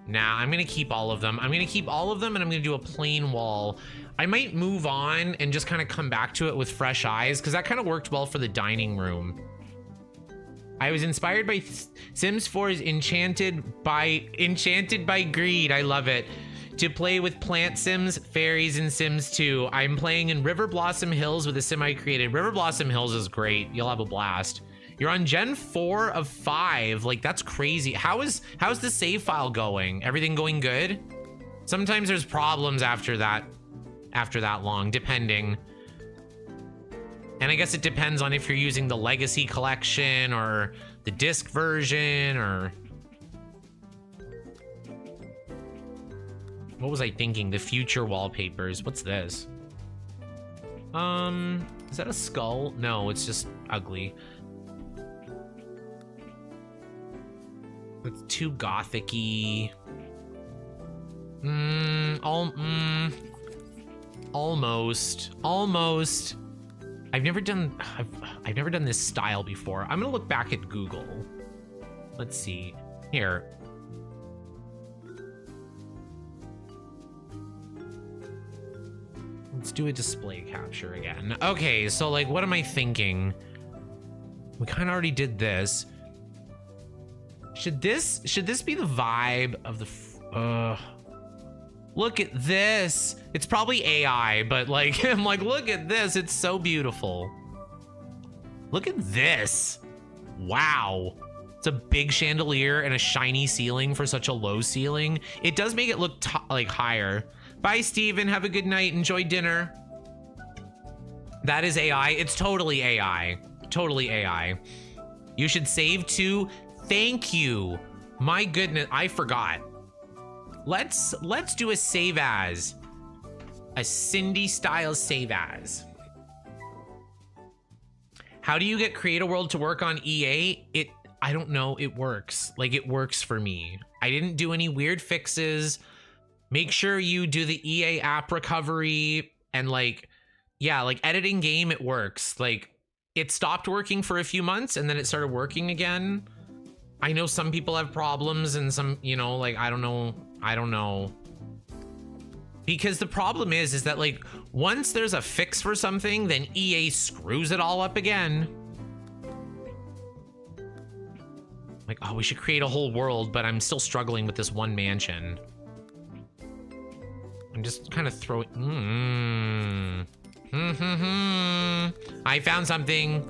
Speaker 1: Nah, I'm gonna keep all of them. I'm gonna keep all of them and I'm gonna do a plain wall. I might move on and just kind of come back to it with fresh eyes because that kind of worked well for the dining room. I was inspired by Sims 4's Enchanted by Greed. I love it. To play with plant sims, fairies, and Sims 2. I'm playing in River Blossom Hills with a sim I created. River Blossom Hills is great. You'll have a blast. You're on Gen 4 of 5. Like, that's crazy. How's the save file going? Everything going good? Sometimes there's problems after that long, depending. And I guess it depends on if you're using the Legacy Collection or the disc version or... What was I thinking? The future wallpapers. What's this? Is that a skull? No, it's just ugly. It's too gothic-y. Almost. I've never done this style before. I'm gonna look back at Google. Let's see. Here. Let's do a display capture again. Okay, so like, what am I thinking? We kind of already did this. Should this be the vibe of the? Look at this. It's probably AI, but like, I'm like, look at this. It's so beautiful. Look at this. Wow. It's a big chandelier and a shiny ceiling for such a low ceiling. It does make it look like higher. Bye, Steven. Have a good night. Enjoy dinner. That is AI. It's totally AI. Totally AI. You should save too. Thank you. My goodness, I forgot. Let's do a save as. A Cindy style save as. How do you get Create a World to work on EA? I don't know, it works. Like, it works for me. I didn't do any weird fixes. Make sure you do the EA app recovery and like, yeah, like editing game, it works. Like, it stopped working for a few months and then it started working again. I know some people have problems and some, you know, like, I don't know. Because the problem is that like, once there's a fix for something, then EA screws it all up again. Like, oh, we should create a whole world, but I'm still struggling with this one mansion. I'm just kind of throwing, I found something.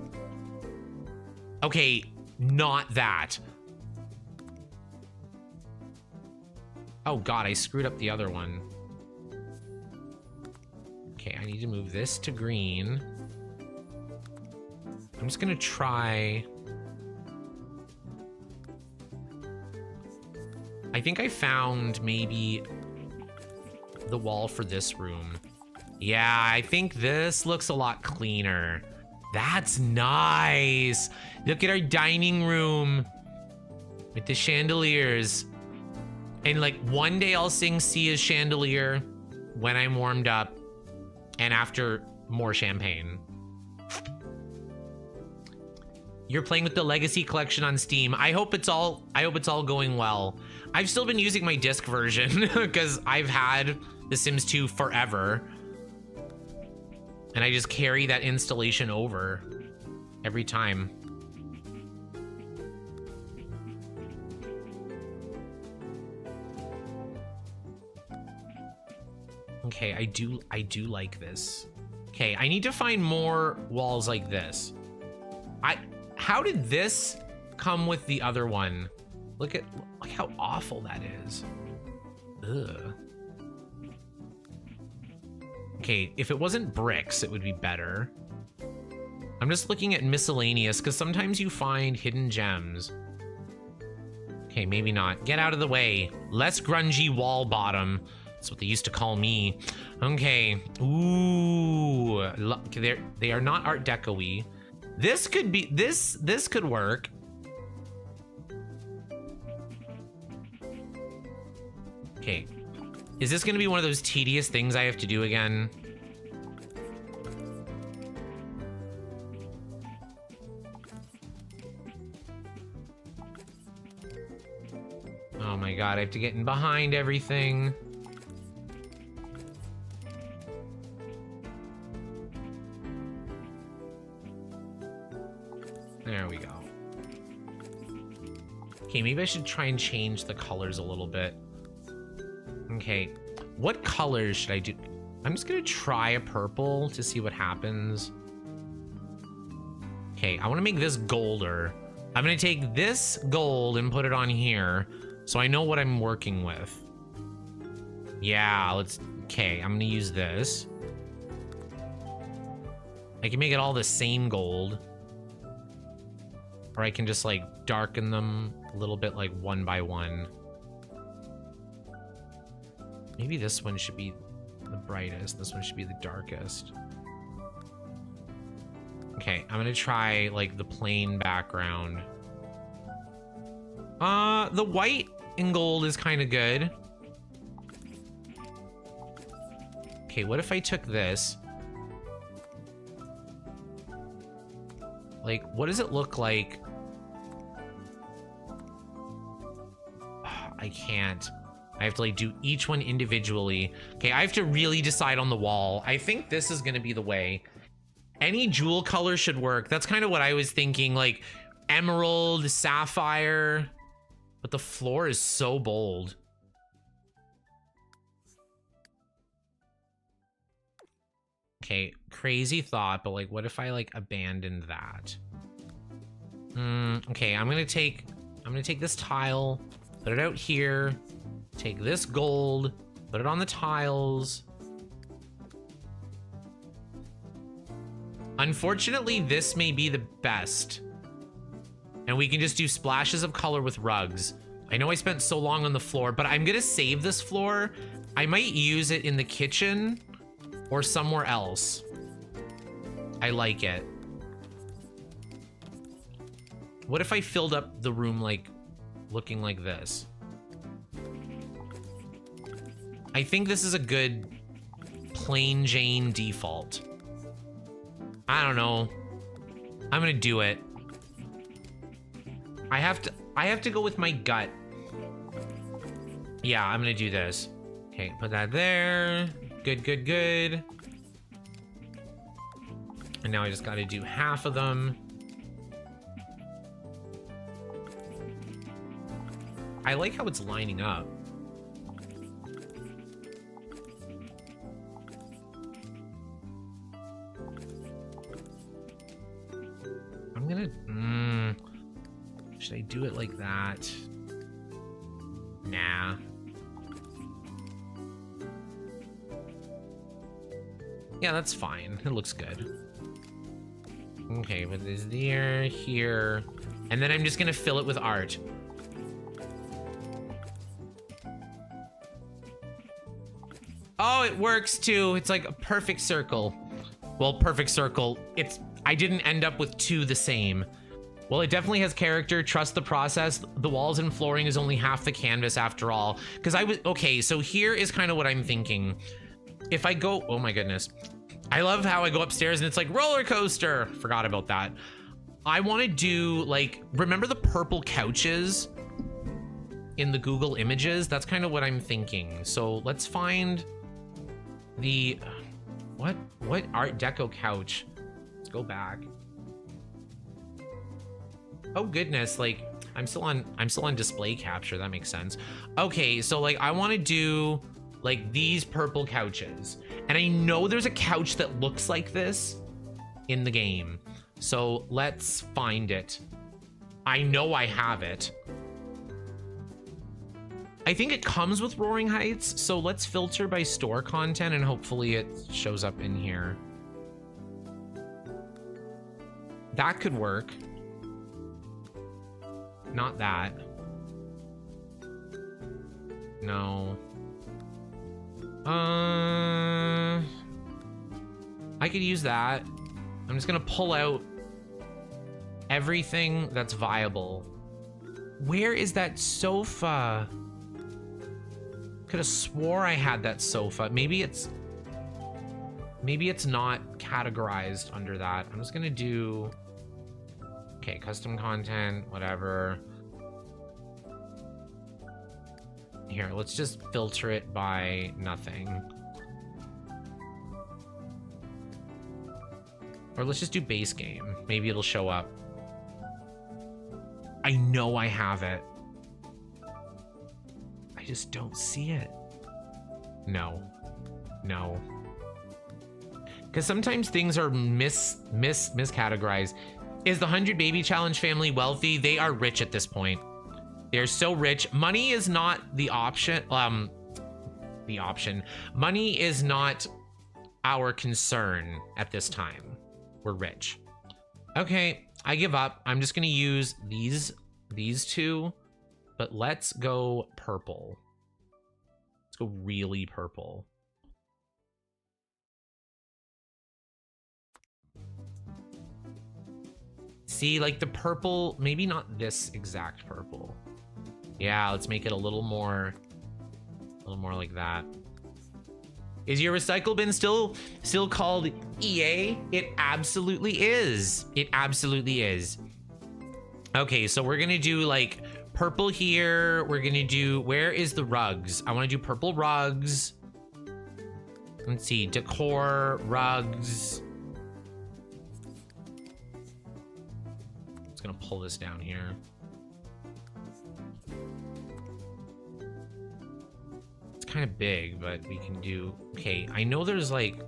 Speaker 1: Okay, not that. Oh God, I screwed up the other one. Okay, I need to move this to green. I'm just gonna try... I think I found maybe the wall for this room. Yeah, I think this looks a lot cleaner. That's nice. Look at our dining room with the chandeliers. And like one day I'll sing Sia's Chandelier when I'm warmed up and after more champagne. You're playing with the Legacy Collection on Steam. I hope it's all going well. I've still been using my disc version because I've had The Sims 2 forever. And I just carry that installation over every time. Okay, I do like this. Okay, I need to find more walls like this. How did this come with the other one? Look how awful that is. Ugh. Okay, if it wasn't bricks, it would be better. I'm just looking at miscellaneous because sometimes you find hidden gems. Okay, maybe not. Get out of the way. Less grungy wall bottom. That's what they used to call me. Okay. Ooh. They are not Art Deco-y. This could be this could work. Okay. Is this gonna be one of those tedious things I have to do again? Oh my god, I have to get in behind everything. There we go. Okay, maybe I should try and change the colors a little bit. Okay, what colors should I do? I'm just gonna try a purple to see what happens. Okay, I wanna make this golder. I'm gonna take this gold and put it on here so I know what I'm working with. Yeah, okay, I'm gonna use this. I can make it all the same gold. Or I can just like darken them a little bit, like one by one. Maybe this one should be the brightest. This one should be the darkest. Okay, I'm gonna try like the plain background. The white and gold is kind of good. Okay, what if I took this? Like, what does it look like? I can't. I have to like do each one individually. Okay, I have to really decide on the wall. I think this is gonna be the way. Any jewel color should work. That's kind of what I was thinking, like emerald, sapphire. But the floor is so bold. Okay, crazy thought, but like what if I like abandoned that? Okay, I'm gonna take this tile, put it out here, take this gold, put it on the tiles. Unfortunately, this may be the best. And we can just do splashes of color with rugs. I know I spent so long on the floor, but I'm gonna save this floor. I might use it in the kitchen or somewhere else. I like it. What if I filled up the room like looking like this? I think this is a good plain Jane default. I don't know. I'm gonna do it. I have to go with my gut. Yeah, I'm gonna do this. Okay, put that there. Good, good, good. And now I just gotta do half of them. I like how it's lining up. I'm gonna, should I do it like that? Nah. Yeah, that's fine. It looks good. Okay, but there's there, here, and then I'm just gonna fill it with art. Oh, it works too. It's like a perfect circle. Well, perfect circle. I didn't end up with two the same. Well, it definitely has character. Trust the process. The walls and flooring is only half the canvas after all. Because okay, so here is kind of what I'm thinking. If I go, oh my goodness. I love how I go upstairs and it's like roller coaster. Forgot about that. I want to do like, remember the purple couches in the Google Images? That's kind of what I'm thinking. So let's find the, what Art Deco couch? Let's go back. Oh goodness, like I'm still on display capture. That makes sense. Okay, so like I want to do like these purple couches. And I know there's a couch that looks like this in the game. So let's find it. I know I have it. I think it comes with Roaring Heights. So let's filter by store content and hopefully it shows up in here. That could work. Not that. No. I could use that. I'm just gonna pull out everything that's viable. Where is that sofa? Could have swore I had that sofa. Maybe it's not categorized under that. I'm just gonna do, okay, custom content, whatever. Here, let's just filter it by nothing. Or let's just do base game. Maybe it'll show up. I know I have it. I just don't see it. No. No. Because sometimes things are miscategorized. Is the 100 Baby Challenge family wealthy? They are rich at this point. They're so rich. Money is not the option. Money is not our concern at this time. We're rich. Okay, I give up. I'm just gonna use these two, but let's go purple. Let's go really purple. See, like the purple, maybe not this exact purple. Yeah, let's make it a little more like that. Is your recycle bin still called EA? It absolutely is. It absolutely is. Okay, so we're gonna do like purple here. We're gonna do, where is the rugs? I wanna do purple rugs. Let's see, decor, rugs. Just gonna pull this down here. Kind of big, but we can do, okay, I know there's like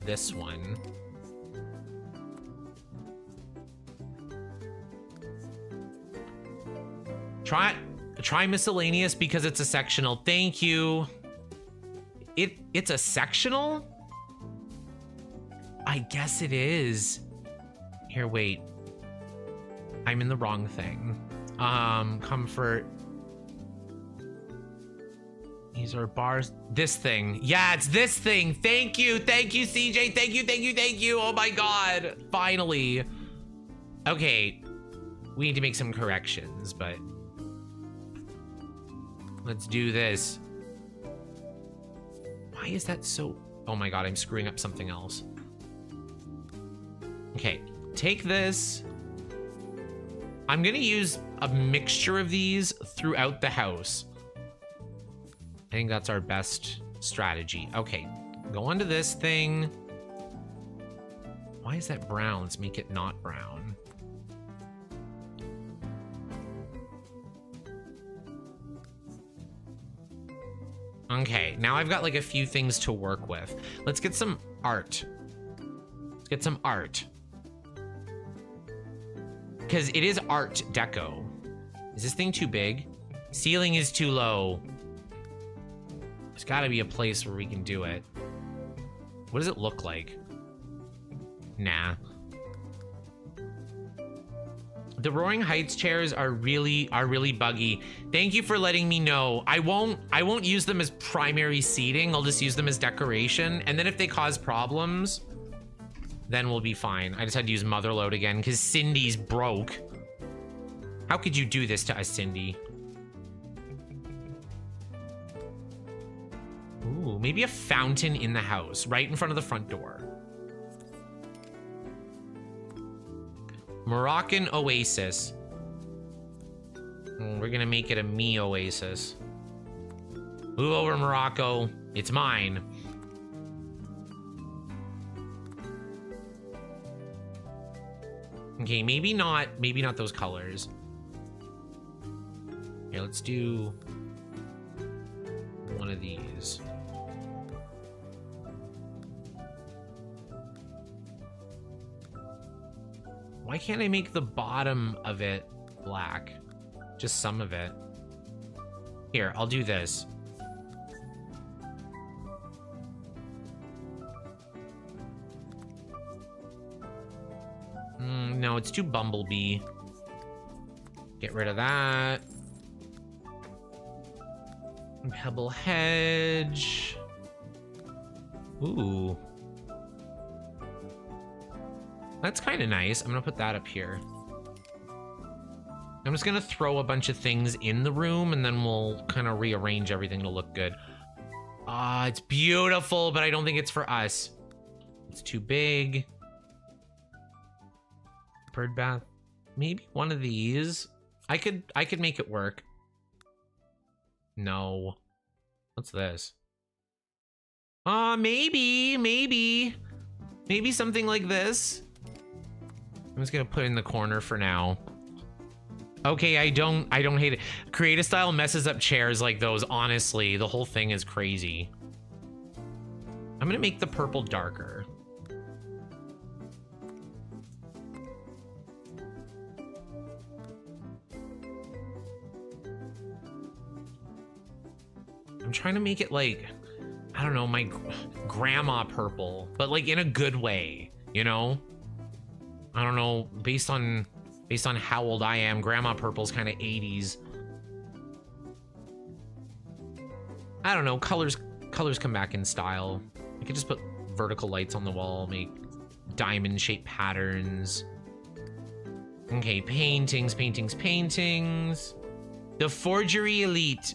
Speaker 1: this one. Try miscellaneous because it's a sectional. Thank you. It's a sectional? I guess it is. Here, wait. I'm in the wrong thing. Comfort. These are bars. This thing. Yeah, it's this thing. Thank you. Thank you, CJ. Thank you. Thank you. Thank you. Oh my God. Finally. Okay. We need to make some corrections, but let's do this. Why is that so? Oh my God, I'm screwing up something else. Okay. Take this. I'm going to use a mixture of these throughout the house. I think that's our best strategy. Okay, go onto this thing. Why is that brown? Let's make it not brown. Okay, now I've got like a few things to work with. Let's get some art. Let's get some art. Because it is Art Deco. Is this thing too big? Ceiling is too low. There's got to be a place where we can do it. What does it look like? Nah. The Roaring Heights chairs are really buggy. Thank you for letting me know. I won't use them as primary seating. I'll just use them as decoration. And then if they cause problems, then we'll be fine. I just had to use Motherload again because Cindy's broke. How could you do this to us, Cindy? Ooh, maybe a fountain in the house, right in front of the front door. Moroccan Oasis. We're gonna make it a me oasis. Move over, Morocco. It's mine. Okay, maybe not those colors. Here, let's do one of these. Why can't I make the bottom of it black? Just some of it. Here, I'll do this. No, it's too Bumblebee. Get rid of that. Pebble Hedge. Ooh. That's kind of nice. I'm gonna put that up here. I'm just gonna throw a bunch of things in the room and then we'll kind of rearrange everything to look good. Ah, it's beautiful, but I don't think it's for us. It's too big. Bird bath. Maybe one of these. I could make it work. No. What's this? Maybe something like this. I'm just gonna put it in the corner for now. Okay, I don't hate it. Create a style messes up chairs like those. Honestly, the whole thing is crazy. I'm gonna make the purple darker. I'm trying to make it like, I don't know, my grandma purple, but like in a good way, you know? I don't know, based on how old I am, grandma purple's kind of 80s. I don't know, colors come back in style. I could just put vertical lights on the wall, make diamond shaped patterns. Okay, paintings. The Forgery Elite.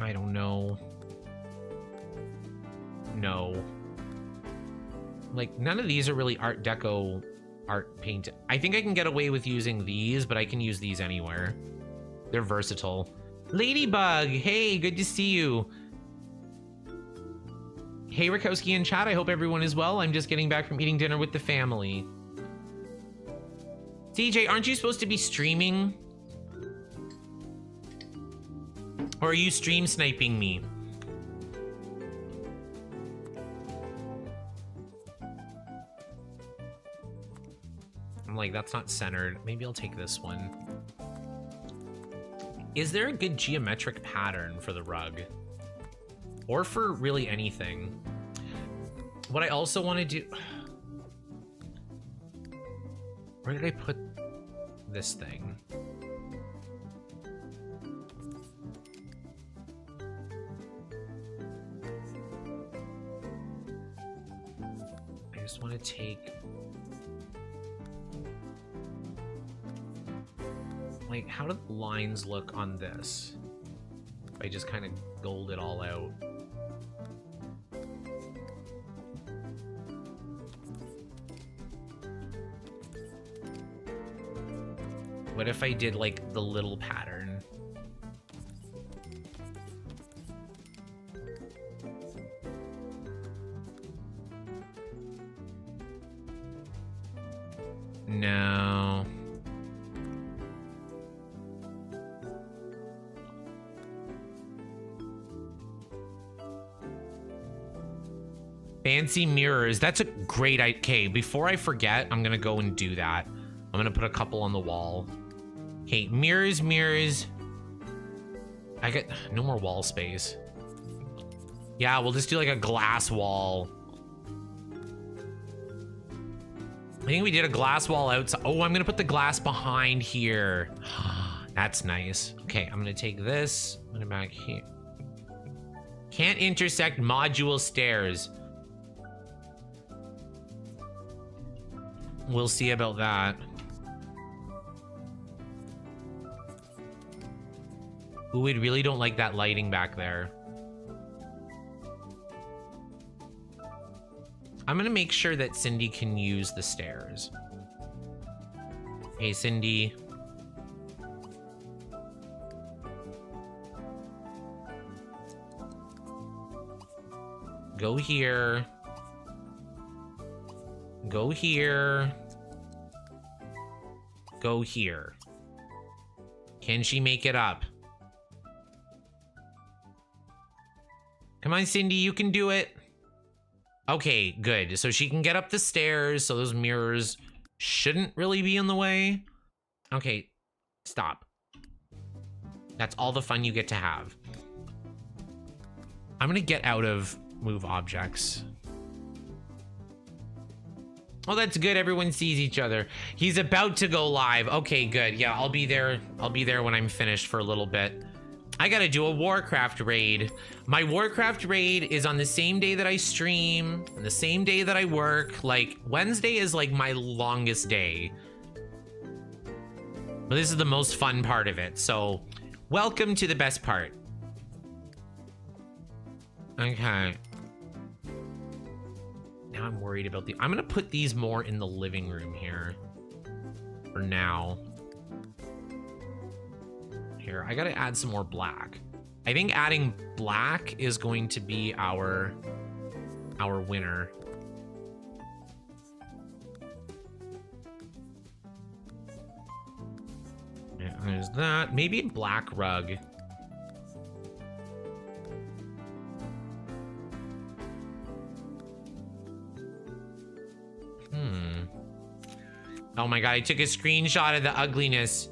Speaker 1: I don't know. No. Like, none of these are really Art Deco art paint. I think I can get away with using these, but I can use these anywhere. They're versatile. Ladybug, hey, good to see you. Hey, Rakowski in chat, I hope everyone is well. I'm just getting back from eating dinner with the family. CJ, aren't you supposed to be streaming? Or are you stream sniping me? I'm like, that's not centered. Maybe I'll take this one. Is there a good geometric pattern for the rug? Or for really anything? What I also want to do... Where did I put this thing? I just want to take... Like, how do the lines look on this? If I just kind of gold it all out. What if I did, like, the little pattern? No. Fancy mirrors. That's a great idea. Okay, before I forget, I'm gonna go and do that. I'm gonna put a couple on the wall. Okay, mirrors. I get no more wall space. Yeah, we'll just do like a glass wall. I think we did a glass wall outside. Oh, I'm gonna put the glass behind here. That's nice. Okay, I'm gonna take this, put it back here. Can't intersect module stairs. We'll see about that. Ooh, we really don't like that lighting back there. I'm gonna make sure that Cindy can use the stairs. Hey, Cindy. Go here. Go here. Go here. Can she make it up? Come on, Cindy, you can do it. Okay, good. So she can get up the stairs, so those mirrors shouldn't really be in the way. Okay, stop. That's all the fun you get to have. I'm gonna get out of move objects. Oh, that's good. Everyone sees each other. He's about to go live. Okay, good. Yeah, I'll be there. I'll be there when I'm finished for a little bit. I gotta do a Warcraft raid. My Warcraft raid is on the same day that I stream, and the same day that I work. Like, Wednesday is like my longest day. But this is the most fun part of it. So, welcome to the best part. Okay. Now I'm worried about I'm gonna put these more in the living room here. For now. Here, I gotta add some more black. I think adding black is going to be our winner. Yeah, there's that. Maybe a black rug. Oh my god, I took a screenshot of the ugliness.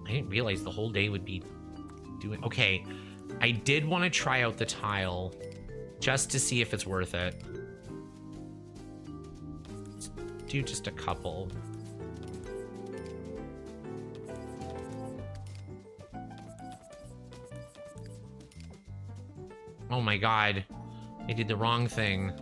Speaker 1: I didn't realize the whole day would be doing... Okay, I did want to try out the tile just to see if it's worth it. Let's do just a couple. Oh my god, I did the wrong thing.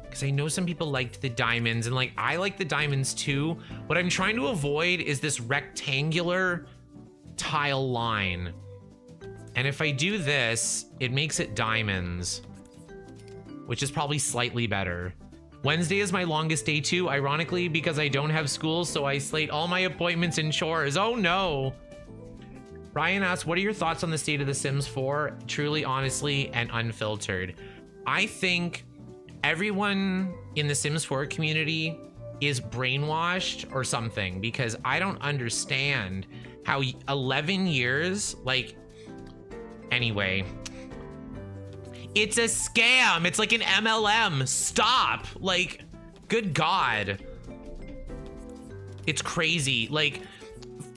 Speaker 1: Because I know some people liked the diamonds, and like, I like the diamonds too. What I'm trying to avoid is this rectangular tile line. And if I do this, it makes it diamonds, which is probably slightly better. Wednesday is my longest day too, ironically, because I don't have school, so I slate all my appointments and chores. Oh no. Ryan asks, what are your thoughts on the state of The Sims 4? Truly, honestly, and unfiltered. I think everyone in the Sims 4 community is brainwashed or something, because I don't understand how 11 years, like, anyway, it's a scam. It's like an MLM. Stop. Like, good God. It's crazy. Like,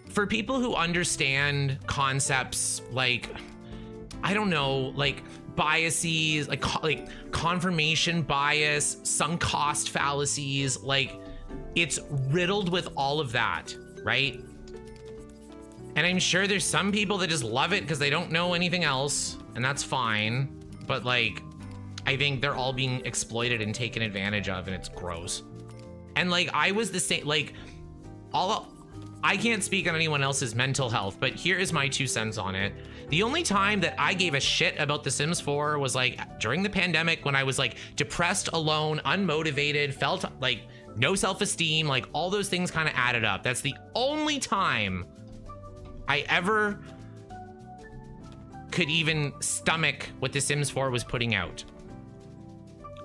Speaker 1: for people who understand concepts like, I don't know, like biases, like confirmation bias, sunk cost fallacies, like it's riddled with all of that, right? And I'm sure there's some people that just love it because they don't know anything else, and that's fine. But like, I think they're all being exploited and taken advantage of, and it's gross. And like, I was the same, like, I can't speak on anyone else's mental health, but here is my 2 cents on it. The only time that I gave a shit about The Sims 4 was like during the pandemic, when I was like depressed, alone, unmotivated, felt like no self-esteem, like all those things kind of added up. That's the only time I ever could even stomach what The Sims 4 was putting out.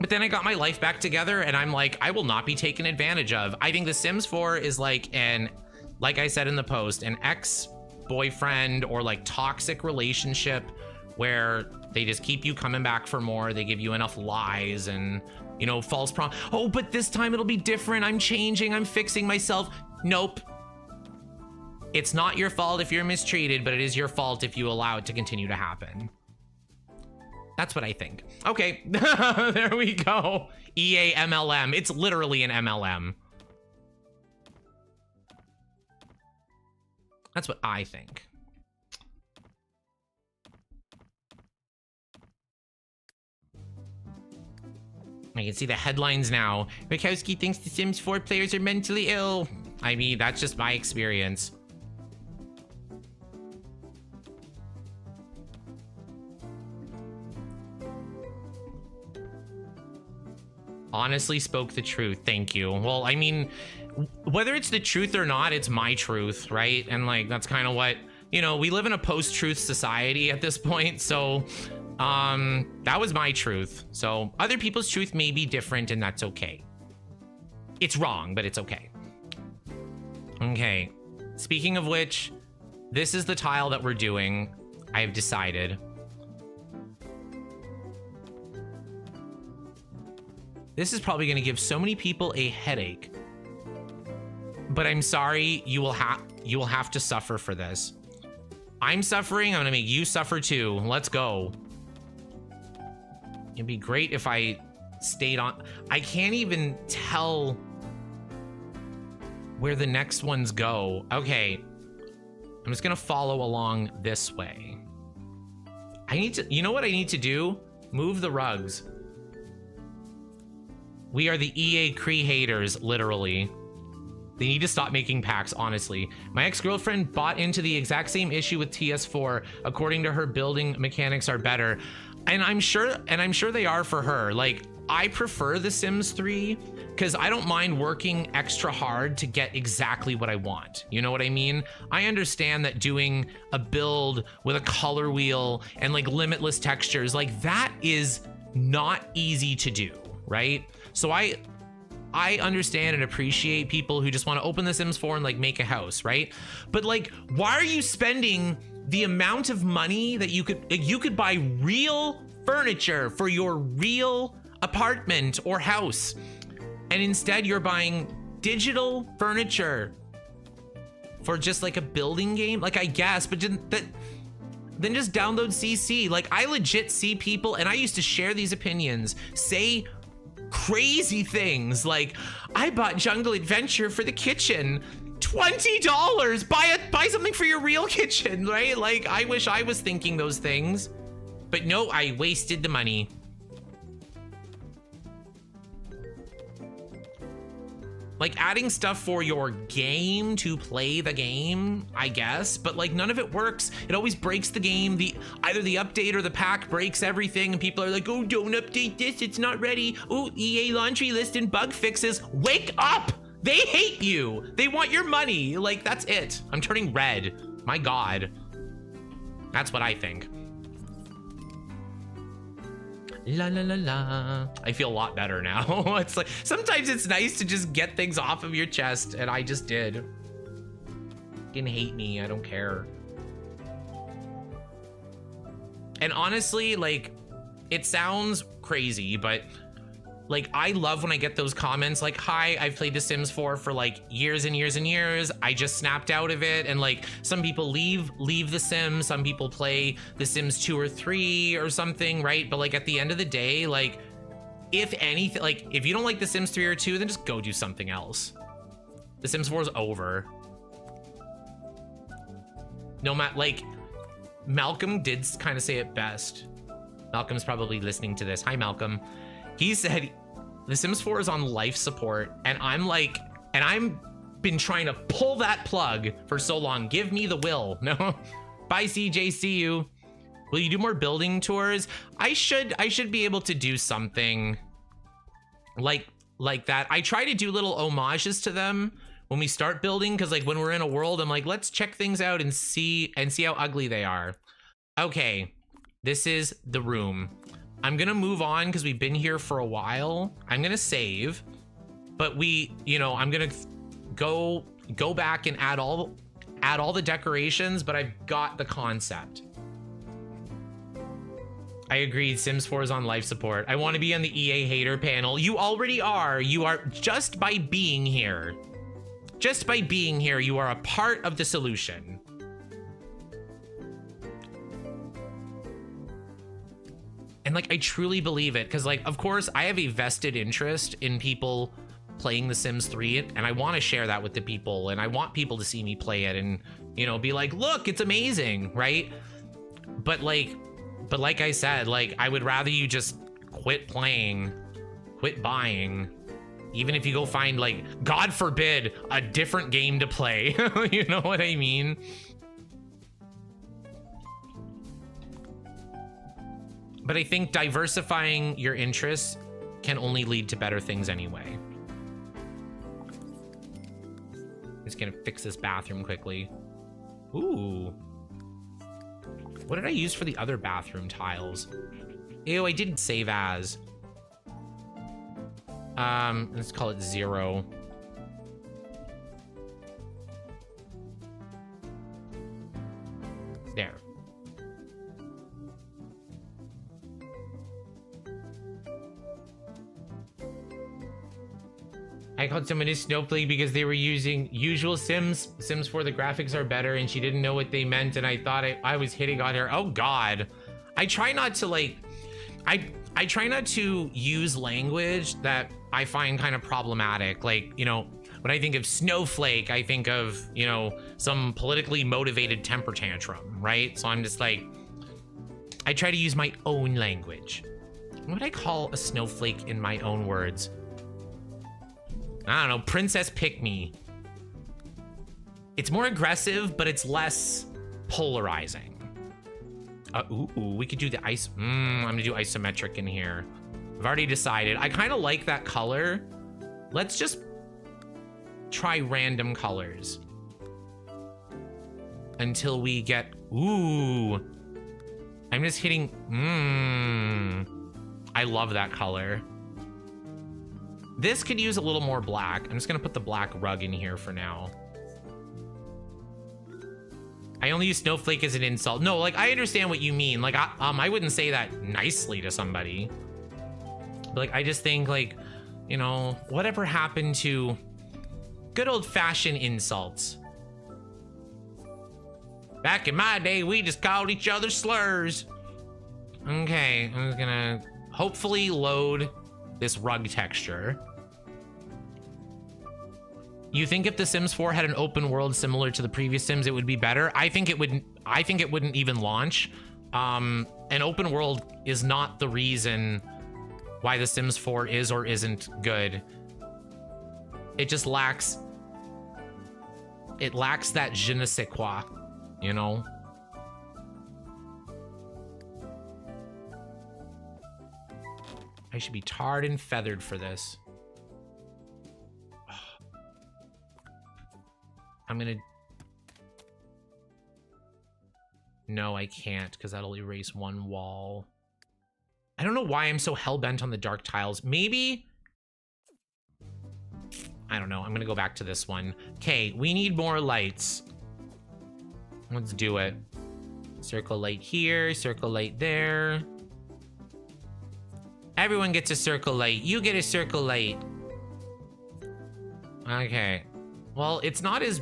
Speaker 1: But then I got my life back together, and I'm like, I will not be taken advantage of. I think The Sims 4 is like like I said in the post, an ex-boyfriend or like toxic relationship where they just keep you coming back for more. They give you enough lies and you know, false prom. Oh, but this time it'll be different. I'm changing. I'm fixing myself. Nope. It's not your fault if you're mistreated, but it is your fault if you allow it to continue to happen. That's what I think. Okay, there we go. EA MLM. It's literally an MLM. That's what I think. I can see the headlines now. Wachowski thinks The Sims 4 players are mentally ill. I mean, that's just my experience. Honestly spoke the truth. Thank you. Well, I mean, whether it's the truth or not, it's my truth, right? And like, that's kind of what, you know, we live in a post-truth society at this point. So that was my truth. So other people's truth may be different, and that's okay. It's wrong, but it's okay. Okay. Speaking of which, this is the tile that we're doing. I've decided. This is probably going to give so many people a headache. But I'm sorry, you will have to suffer for this. I'm suffering, I'm going to make you suffer too. Let's go. It'd be great if I stayed on. I can't even tell where the next ones go. Okay. I'm just going to follow along this way. I need to, you know what I need to do? Move the rugs. We are the EA Cree haters, literally. They need to stop making packs, honestly. My ex-girlfriend bought into the exact same issue with TS4. According to her, building mechanics are better. And I'm sure they are for her. Like, I prefer The Sims 3 because I don't mind working extra hard to get exactly what I want. You know what I mean? I understand that doing a build with a color wheel and like limitless textures, like that is not easy to do, right? So I understand and appreciate people who just want to open The Sims 4 and like make a house, right? But like, why are you spending the amount of money that you could buy real furniture for your real apartment or house, and instead you're buying digital furniture for just like a building game? Like, I guess, but then just download CC. Like, I legit see people, and I used to share these opinions, say crazy things like, I bought Jungle Adventure for the kitchen, $20. Buy something for your real kitchen, right? Like, I wish I was thinking those things, but no, I wasted the money. Like, adding stuff for your game to play the game, I guess, but like none of it works. It always breaks the game. Either the update or the pack breaks everything, and people are like, oh, don't update this, it's not ready. Oh, EA laundry list and bug fixes. Wake up! They hate you. They want your money. Like, that's it. I'm turning red. My God. That's what I think. La la la la. I feel a lot better now. It's like, sometimes it's nice to just get things off of your chest, and I just did. Fucking hate me, I don't care. And honestly, like, it sounds crazy, but like, I love when I get those comments like, hi, I've played The Sims 4 for like years and years and years. I just snapped out of it. And like, some people leave The Sims, some people play The Sims 2 or 3 or something, right? But like, at the end of the day, like, if anything, like, if you don't like The Sims 3 or 2, then just go do something else. The Sims 4 is over. No matter, like, Malcolm did kind of say it best. Malcolm's probably listening to this. Hi, Malcolm. He said The Sims 4 is on life support, and I'm like, and I'm been trying to pull that plug for so long. Give me the will. No. Bye, CJ. See you. Will you do more building tours? I should be able to do something like that. I try to do little homages to them when we start building, because like when we're in a world, I'm like, let's check things out and see how ugly they are. Okay, this is the room. I'm gonna move on because we've been here for a while. I'm gonna save, but I'm gonna go back and add all the decorations, but I've got the concept. I agree. Sims 4 is on life support. I want to be on the EA hater panel. You already are. You are, just by being here. Just by being here, you are a part of the solution. And like, I truly believe it, because like, of course, I have a vested interest in people playing The Sims 3, and I want to share that with the people, and I want people to see me play it and, you know, be like, look, it's amazing, right? But like I said, like, I would rather you just quit playing, quit buying, even if you go find, like, God forbid, a different game to play. You know what I mean? But I think diversifying your interests can only lead to better things anyway. Just gonna fix this bathroom quickly. Ooh. What did I use for the other bathroom tiles? Ew, I didn't save as. Let's call it 0. There. I called someone a snowflake because they were using usual Sims 4. The graphics are better, and she didn't know what they meant, and I thought I was hitting on her. Oh God. I try not to like, I try not to use language that I find kind of problematic. Like, you know, when I think of snowflake, I think of, you know, some politically motivated temper tantrum, right? So I'm just like, I try to use my own language. What would I call a snowflake in my own words? I don't know, Princess Pick Me. It's more aggressive, but it's less polarizing. Ooh, we could do the ice. I'm gonna do isometric in here. I've already decided. I kind of like that color. Let's just try random colors until we get, ooh. I'm just hitting, I love that color. This could use a little more black. I'm just gonna put the black rug in here for now. I only use snowflake as an insult. No, like, I understand what you mean. Like, I wouldn't say that nicely to somebody. But, like, I just think, like, you know, whatever happened to good old-fashioned insults? Back in my day, we just called each other slurs. Okay, I'm just gonna hopefully load this rug texture. You think if The Sims 4 had an open world similar to the previous Sims, it would be better? I think it wouldn't even launch. An open world is not the reason why The Sims 4 is or isn't good. It just lacks, that je ne sais quoi, you know? I should be tarred and feathered for this. I'm gonna... No, I can't, because that'll erase one wall. I don't know why I'm so hell-bent on the dark tiles. Maybe... I don't know. I'm gonna go back to this one. Okay, we need more lights. Let's do it. Circle light here, circle light there. Everyone gets a circle light. You get a circle light. Okay. Well, it's not as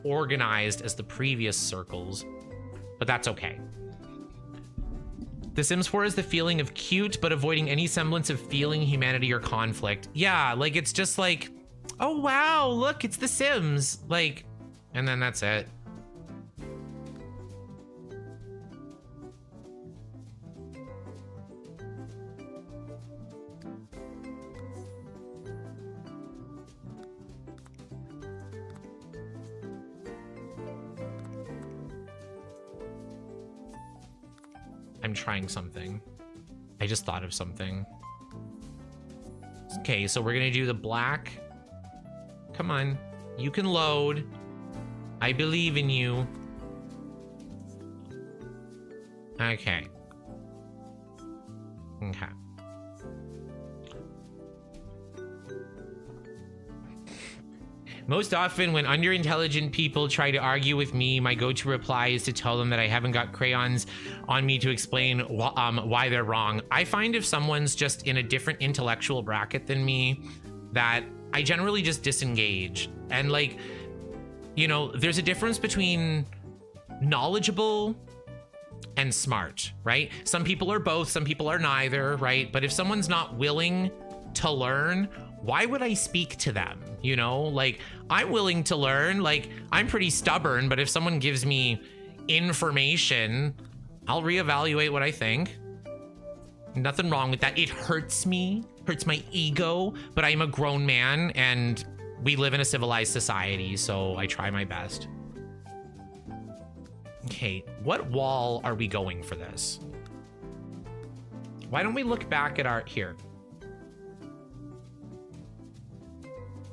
Speaker 1: organized as the previous circles, but that's okay. The Sims 4 is the feeling of cute, but avoiding any semblance of feeling, humanity, or conflict. Yeah, like, it's just like, oh, wow, look, it's The Sims. Like, and then that's it. I'm trying something. I just thought of something. Okay, so we're gonna do the black. Come on, you can load. I believe in you. Okay. Okay. Most often when underintelligent people try to argue with me, my go-to reply is to tell them that I haven't got crayons on me to explain why they're wrong. I find if someone's just in a different intellectual bracket than me, that I generally just disengage. And like, you know, there's a difference between knowledgeable and smart, right? Some people are both, some people are neither, right? But if someone's not willing to learn, why would I speak to them? You know, like, I'm willing to learn, like, I'm pretty stubborn, but if someone gives me information, I'll reevaluate what I think. Nothing wrong with that. It hurts me, hurts my ego, but I'm a grown man and we live in a civilized society, so I try my best. Okay, what wall are we going for this? Why don't we look back at our, here.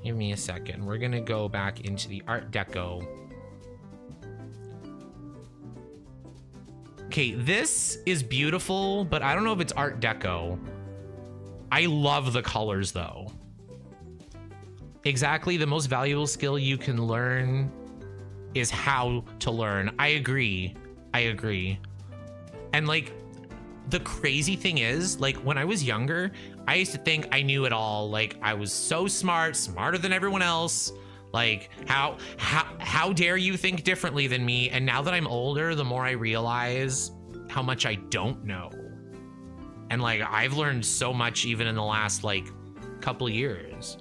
Speaker 1: Give me a second. We're gonna go back into the Art Deco. Okay, this is beautiful, but I don't know if it's Art Deco. I love the colors though. Exactly, the most valuable skill you can learn is how to learn. I agree. I agree. And like, the crazy thing is, like, when I was younger, I used to think I knew it all. Like, I was so smart, smarter than everyone else. Like, how dare you think differently than me? And now that I'm older, the more I realize how much I don't know. And like, I've learned so much even in the last like couple years.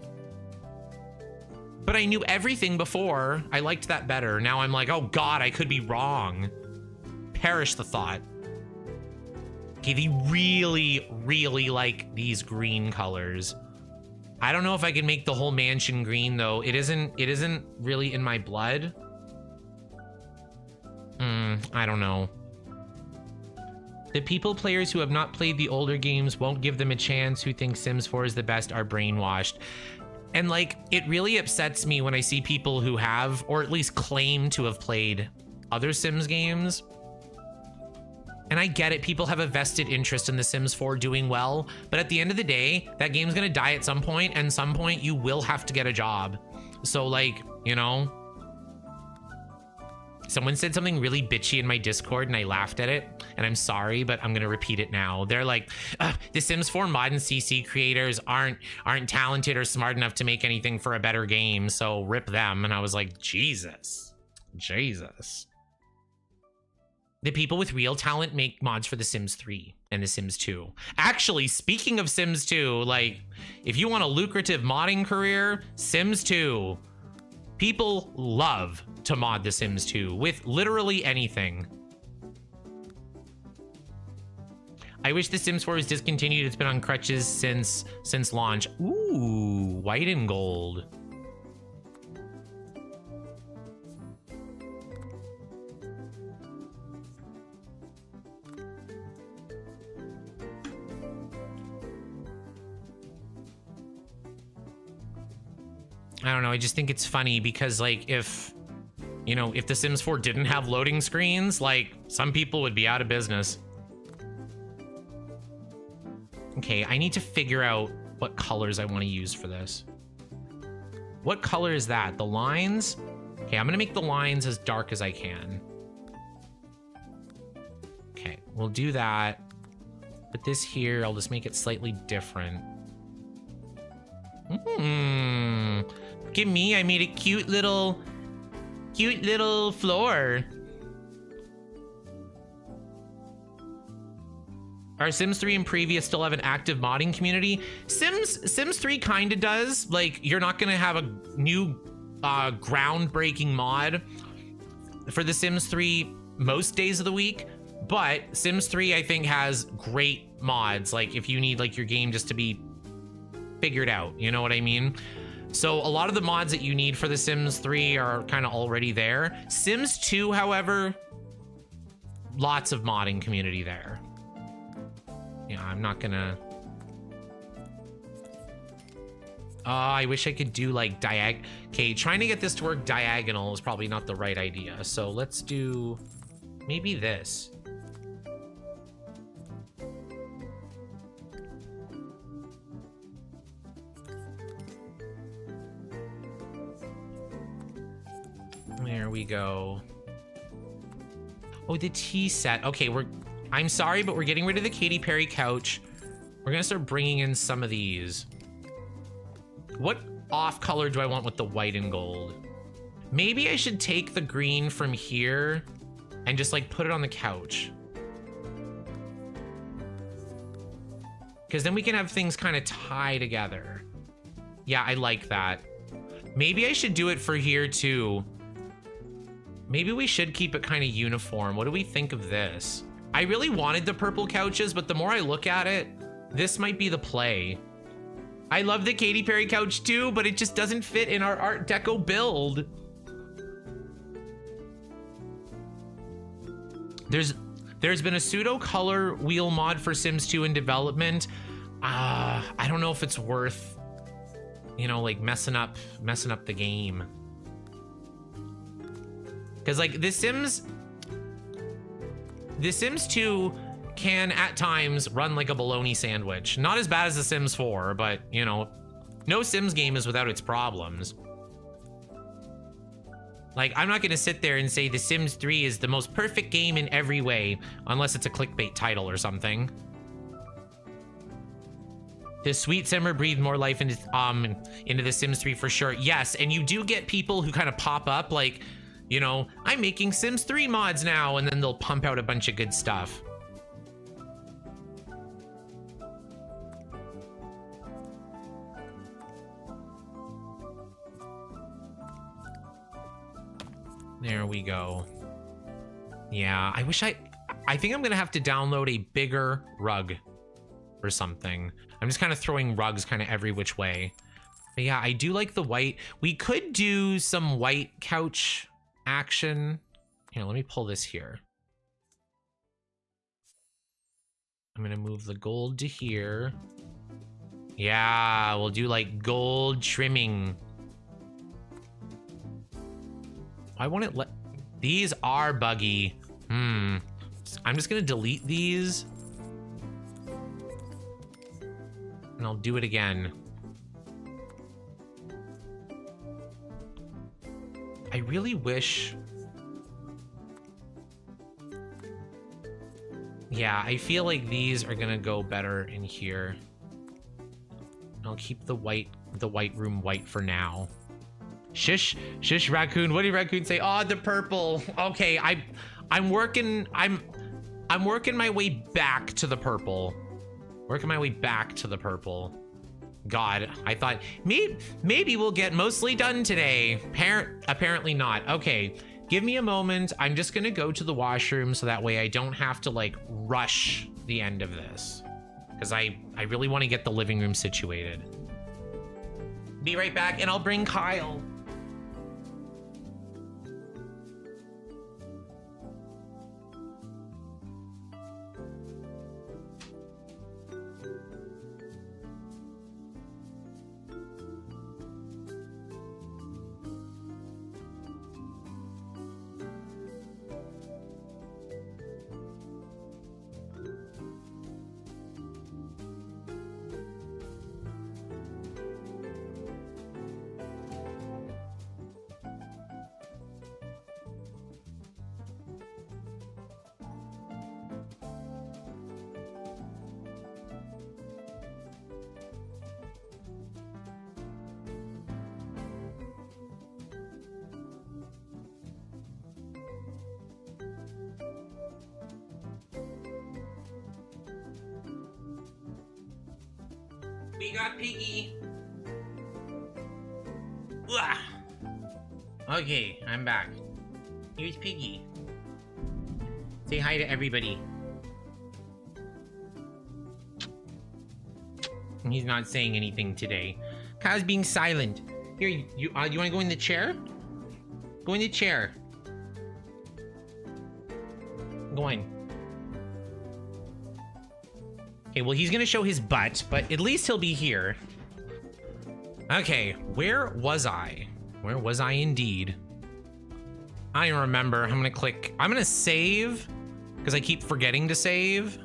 Speaker 1: But I knew everything before. I liked that better. Now I'm like, oh God, I could be wrong. Perish the thought. Okay, they really, really like these green colors. I don't know if I can make the whole mansion green though. It isn't really in my blood. I don't know. The people players who have not played the older games won't give them a chance, who think Sims 4 is the best, are brainwashed. And like, it really upsets me when I see people who have, or at least claim to have played other Sims games. And I get it, people have a vested interest in The Sims 4 doing well, but at the end of the day, that game's gonna die at some point, and some point you will have to get a job. So like, you know, someone said something really bitchy in my Discord and I laughed at it, and I'm sorry, but I'm gonna repeat it now. They're like, The Sims 4 mod and CC creators aren't talented or smart enough to make anything for a better game, so rip them. And I was like, Jesus. The people with real talent make mods for The Sims 3 and The Sims 2. Actually, speaking of Sims 2, like, if you want a lucrative modding career, Sims 2. People love to mod The Sims 2 with literally anything. I wish The Sims 4 was discontinued. It's been on crutches since launch. Ooh, white and gold. I don't know, I just think it's funny because like, if, you know, if The Sims 4 didn't have loading screens, like, some people would be out of business. Okay, I need to figure out what colors I want to use for this. What color is that? The lines? Okay, I'm gonna make the lines as dark as I can. Okay, we'll do that. But this here, I'll just make it slightly different. Look at me, I made a cute little floor. Are Sims 3 and previous still have an active modding community? Sims 3 kinda does. Like, you're not gonna have a new groundbreaking mod for The Sims 3 most days of the week, but Sims 3 I think has great mods. Like, if you need like your game just to be figured out, you know what I mean? So a lot of the mods that you need for The Sims 3 are kind of already there. Sims 2, however, lots of modding community there. Yeah, I'm not gonna... I wish I could do like Okay, trying to get this to work diagonal is probably not the right idea. So let's do maybe this. There we go. Oh, the tea set. Okay, I'm sorry, but we're getting rid of the Katy Perry couch. We're gonna start bringing in some of these. What off color do I want with the white and gold? Maybe I should take the green from here and just like put it on the couch. Because then we can have things kind of tie together. Yeah, I like that. Maybe I should do it for here too. Maybe we should keep it kind of uniform. What do we think of this? I really wanted the purple couches, but the more I look at it, this might be the play. I love the Katy Perry couch too, but it just doesn't fit in our Art Deco build. There's been a pseudo color wheel mod for Sims 2 in development. I don't know if it's worth, you know, like messing up the game. Cause like The Sims 2 can at times run like a bologna sandwich. Not as bad as The Sims 4, but you know, no Sims game is without its problems. Like, I'm not gonna sit there and say The Sims 3 is the most perfect game in every way, unless it's a clickbait title or something. The Sweet Simmer breathed more life into The Sims 3 for sure. Yes, and you do get people who kind of pop up like, you know, I'm making Sims 3 mods now, and then they'll pump out a bunch of good stuff. There we go. Yeah, I think I'm gonna have to download a bigger rug or something. I'm just kind of throwing rugs kind of every which way. But yeah, I do like the white. We could do some white couch action. Here, let me pull this here. I'm gonna move the gold to here. Yeah, we'll do like gold trimming. Why won't it let... These are buggy. I'm just gonna delete these. And I'll do it again. I really wish... Yeah, I feel like these are gonna go better in here. I'll keep the white room white for now. Shush raccoon. What did raccoon say? Oh, the purple. Okay, I'm working my way back to the purple. Working my way back to the purple. God, I thought maybe we'll get mostly done today. Apparently not. Okay, give me a moment. I'm just gonna go to the washroom so that way I don't have to like rush the end of this. Because I really want to get the living room situated. Be right back, and I'll bring Kyle. We got Piggy. Ugh. Okay, I'm back. Here's Piggy. Say hi to everybody. He's not saying anything today. Kyle's being silent. Here, you want to go in the chair? Go in the chair. Go in. Okay, well, he's gonna show his butt, but at least he'll be here. Okay, where was I? Where was I indeed? I don't remember. I'm gonna save, because I keep forgetting to save.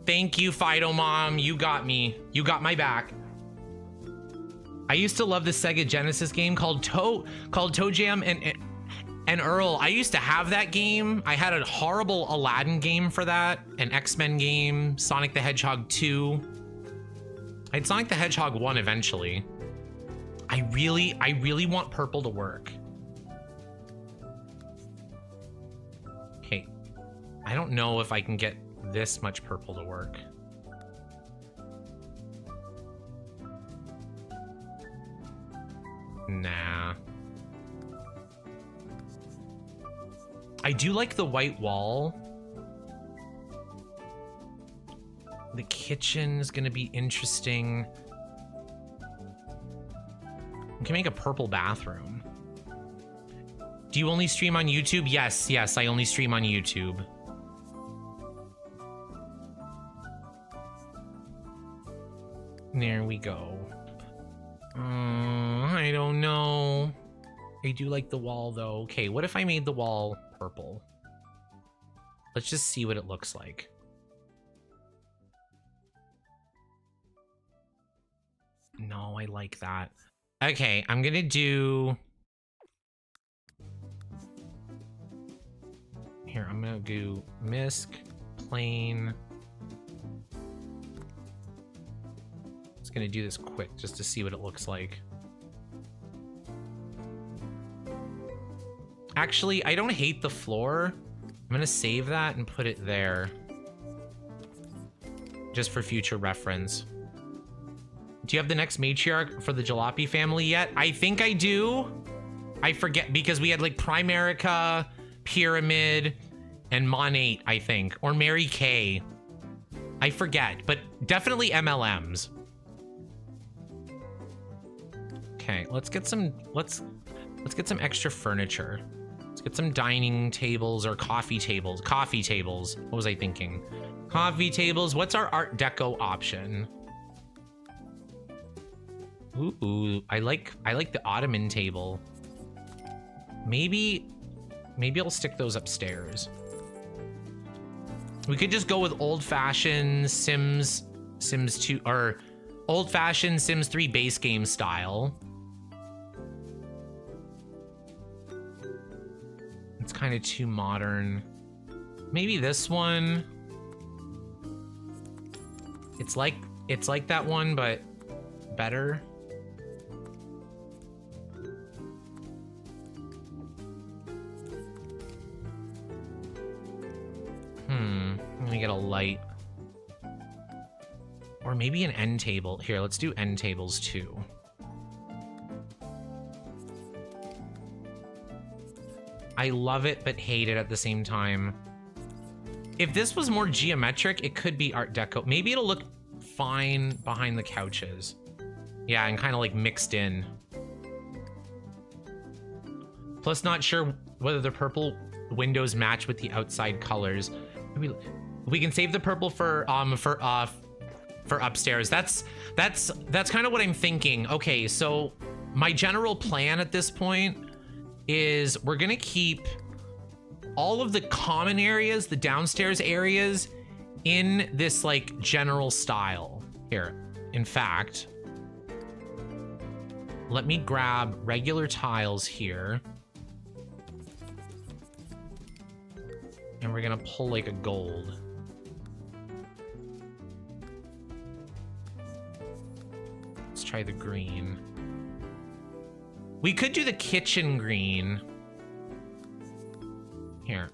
Speaker 1: Thank you, Fido Mom. You got me. You got my back. I used to love the Sega Genesis game called Toe Jam and Earl. I used to have that game. I had a horrible Aladdin game for that, an X-Men game, Sonic the Hedgehog 2. I had Sonic the Hedgehog 1 eventually. I really want purple to work. Okay. I don't know if I can get this much purple to work. Nah. I do like the white wall. The kitchen is gonna be interesting. We can make a purple bathroom. Do you only stream on YouTube? Yes, I only stream on YouTube. There we go. I don't know. I do like the wall though. Okay, what if I made the wall purple? Let's just see what it looks like. No, I like that. Okay, I'm gonna do... Here, I'm gonna do misc, plain. Just gonna do this quick just to see what it looks like. Actually, I don't hate the floor. I'm gonna save that and put it there. Just for future reference. Do you have the next matriarch for the Jalopy family yet? I think I do. I forget because we had like Primerica, Pyramid, and Mon8, I think. Or Mary Kay. I forget, but definitely MLMs. Okay, let's get some get some extra furniture. Let's get some dining tables or coffee tables. Coffee tables. What was I thinking? Coffee tables. What's our Art Deco option? Ooh, I like the Ottoman table. Maybe I'll stick those upstairs. We could just go with old-fashioned Sims 2 or old-fashioned Sims 3 base game style. It's kind of too modern. Maybe this one. It's like that one, but better. Let me get a light. Or maybe an end table. Here, let's do end tables too. I love it, but hate it at the same time. If this was more geometric, it could be Art Deco. Maybe it'll look fine behind the couches. Yeah, and kind of like mixed in. Plus, not sure whether the purple windows match with the outside colors. Maybe we can save the purple for upstairs. That's kind of what I'm thinking. Okay, so my general plan at this point is we're gonna keep all of the common areas, the downstairs areas, in this like general style. Here, in fact, let me grab regular tiles here. And we're gonna pull like a gold. Let's try the green. We could do the kitchen green. Here.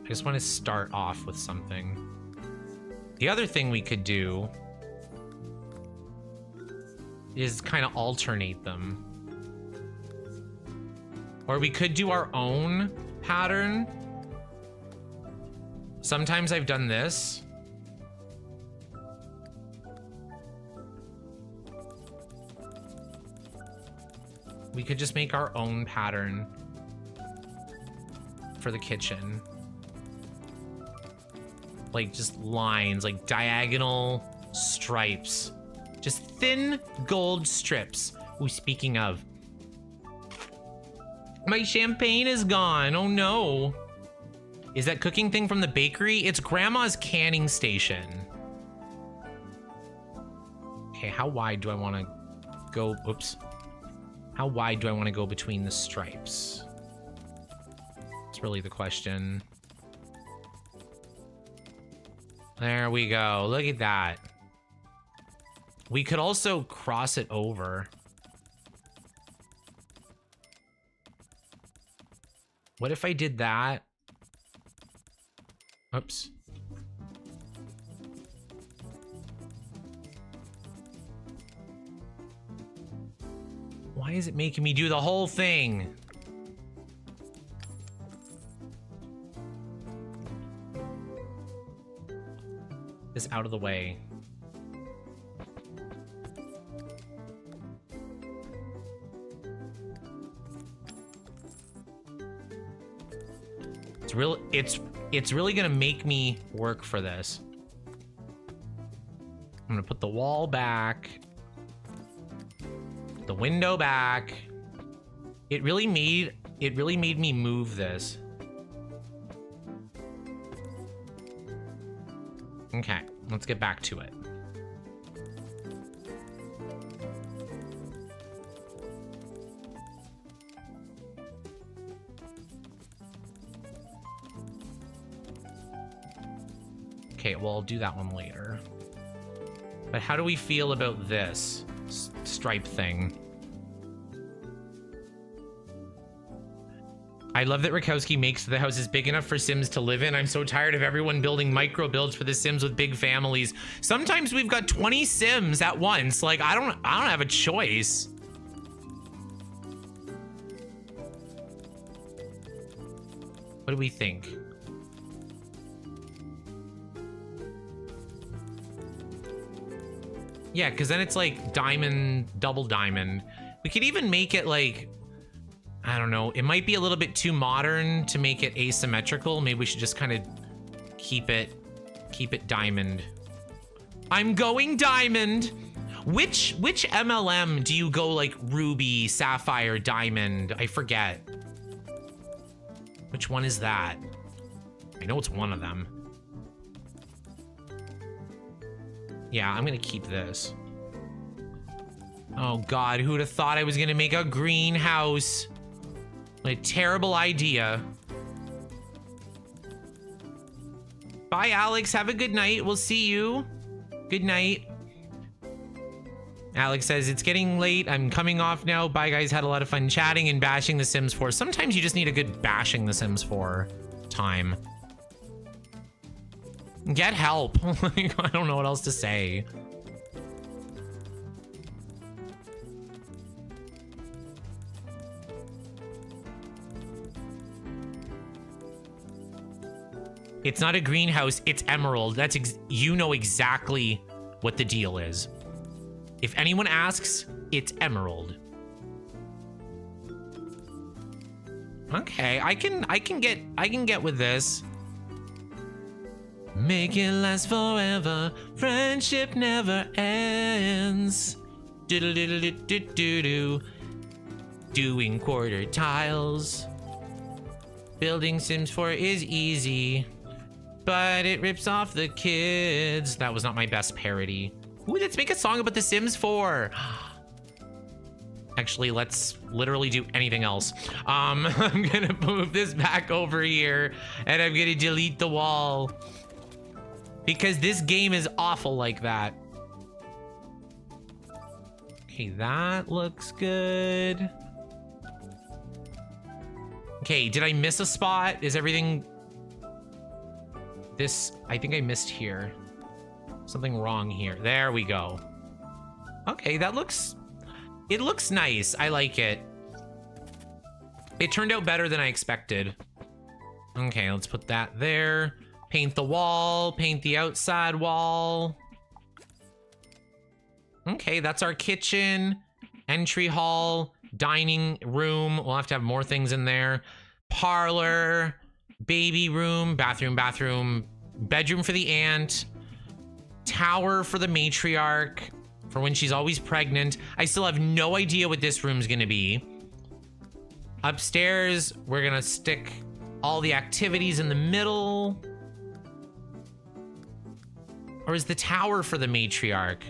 Speaker 1: I just want to start off with something. The other thing we could do is kind of alternate them. Or we could do our own pattern. Sometimes I've done this. We could just make our own pattern for the kitchen. Like just lines, like diagonal stripes. Just thin gold strips. Ooh, speaking of. My champagne is gone. Oh no. Is that cooking thing from the bakery? It's grandma's canning station. Okay, how wide do I want to go? Oops. How wide do I want to go between the stripes? That's really the question. There we go. Look at that. We could also cross it over. What if I did that? Oops. Why is it making me do the whole thing? This out of the way. It's really gonna make me work for this. I'm gonna put the wall back. The window back. It really made me move this. Okay, let's get back to it. Okay, well, I'll do that one later. But how do we feel about this stripe thing? I love that Rakowski makes the houses big enough for Sims to live in. I'm so tired of everyone building micro builds for the Sims with big families. Sometimes we've got 20 Sims at once. Like, I don't have a choice. What do we think? Yeah, because then it's like diamond, double diamond. We could even make it like, I don't know, it might be a little bit too modern to make it asymmetrical. Maybe we should just kind of keep it diamond. I'm going diamond. Which MLM do you go like ruby, sapphire, diamond? I forget. Which one is that? I know it's one of them. Yeah, I'm gonna keep this. Oh God, who'd have thought I was gonna make a greenhouse? What a terrible idea. Bye, Alex. Have a good night. We'll see you. Good night. Alex says, it's getting late. I'm coming off now. Bye, guys. Had a lot of fun chatting and bashing The Sims 4. Sometimes you just need a good bashing The Sims 4 time. Get help. I don't know what else to say. It's not a greenhouse, it's emerald. That's you know exactly what the deal is. If anyone asks, it's emerald. Okay, I can get with this. Make it last forever. Friendship never ends. Diddle diddle diddle diddle diddle. Doing quarter tiles. Building Sims 4 is easy, but it rips off the kids. That was not my best parody. Ooh, let's make a song about The Sims 4. Actually, let's literally do anything else. I'm gonna move this back over here and I'm gonna delete the wall because this game is awful like that. Okay, that looks good. Okay, did I miss a spot? Is everything... This, I think I missed here. Something wrong here. There we go. Okay, that looks... It looks nice. I like it. It turned out better than I expected. Okay, let's put that there. Paint the wall. Paint the outside wall. Okay, that's our kitchen. Entry hall. Dining room. We'll have to have more things in there. Parlor. Baby room. Bathroom. Bathroom. Bedroom for the aunt. Tower for the matriarch. For when she's always pregnant. I still have no idea what this room's gonna be. Upstairs, we're gonna stick all the activities in the middle. Or is the tower for the matriarch?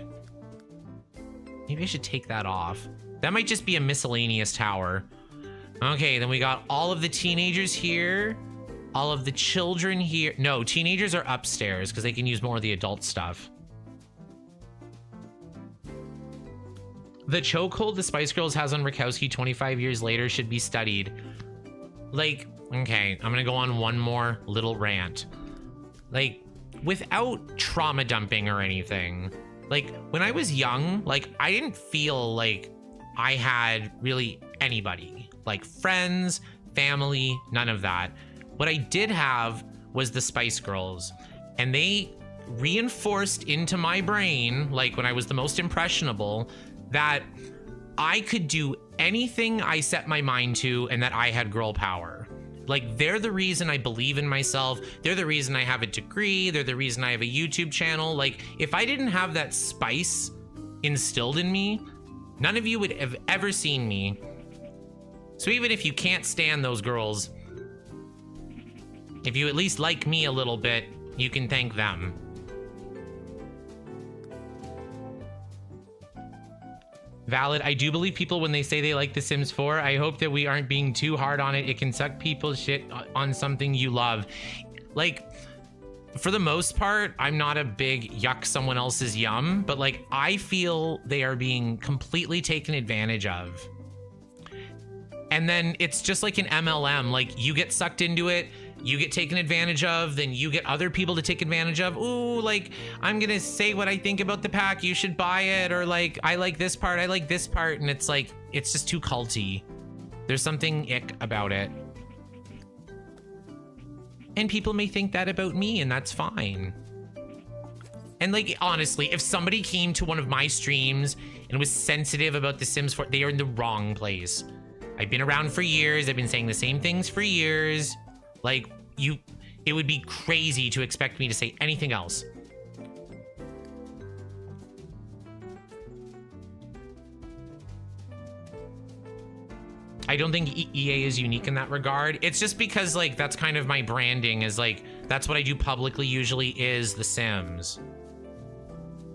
Speaker 1: Maybe I should take that off. That might just be a miscellaneous tower. Okay, then we got all of the teenagers here. All of the children here. No, teenagers are upstairs because they can use more of the adult stuff. The chokehold the Spice Girls has on Rakowski 25 years later should be studied. Like, okay, I'm gonna go on one more little rant. Like, without trauma dumping or anything, like, when I was young, like, I didn't feel like I had really anybody. Like, friends, family, none of that. What I did have was the Spice Girls, and they reinforced into my brain, like when I was the most impressionable, that I could do anything I set my mind to and that I had girl power. Like, they're the reason I believe in myself. They're the reason I have a degree. They're the reason I have a YouTube channel. Like, if I didn't have that spice instilled in me, none of you would have ever seen me. So even if you can't stand those girls, if you at least like me a little bit, you can thank them. Valid. I do believe people when they say they like The Sims 4. I hope that we aren't being too hard on it. It can suck people's shit on something you love. Like, for the most part, I'm not a big yuck someone else's yum, but like, I feel they are being completely taken advantage of. And then it's just like an MLM. Like, you get sucked into it, you get taken advantage of, then you get other people to take advantage of. Ooh, like, I'm gonna say what I think about the pack, you should buy it, or like, I like this part, I like this part, and it's like, it's just too culty. There's something ick about it. And people may think that about me, and that's fine. And like, honestly, if somebody came to one of my streams and was sensitive about The Sims 4, they are in the wrong place. I've been around for years, I've been saying the same things for years. Like, it would be crazy to expect me to say anything else. I don't think EA is unique in that regard. It's just because, like, that's kind of my branding, is like, that's what I do publicly usually, is The Sims.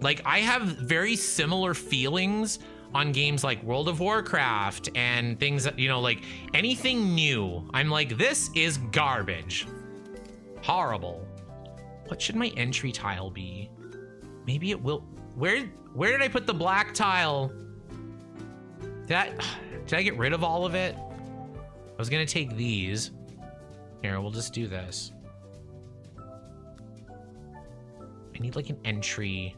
Speaker 1: Like, I have very similar feelings on games like World of Warcraft and things that, you know, like anything new, I'm like, this is garbage. Horrible. What should my entry tile be? Maybe it will. Where did I put the black tile? Did I get rid of all of it? I was gonna take these. Here, we'll just do this. I need like an entry.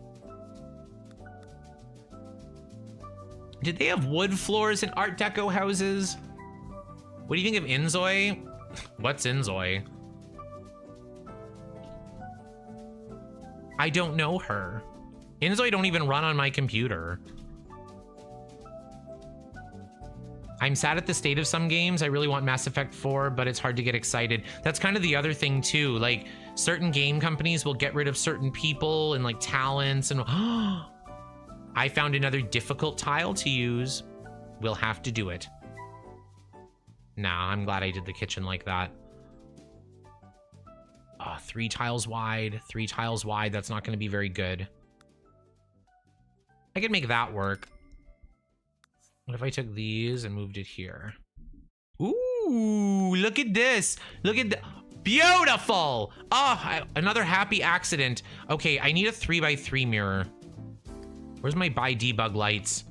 Speaker 1: Did they have wood floors in Art Deco houses? What do you think of Inzoi? What's Inzoi? I don't know her. Inzoi don't even run on my computer. I'm sad at the state of some games. I really want Mass Effect 4, but it's hard to get excited. That's kind of the other thing too. Like, certain game companies will get rid of certain people and like talents and I found another difficult tile to use. We'll have to do it. Nah, I'm glad I did the kitchen like that. 3 tiles wide, 3 tiles wide. That's not going to be very good. I could make that work. What if I took these and moved it here? Ooh, look at this. Look at the beautiful. Oh, another happy accident. Okay, I need a 3x3 mirror. Where's my buy debug lights?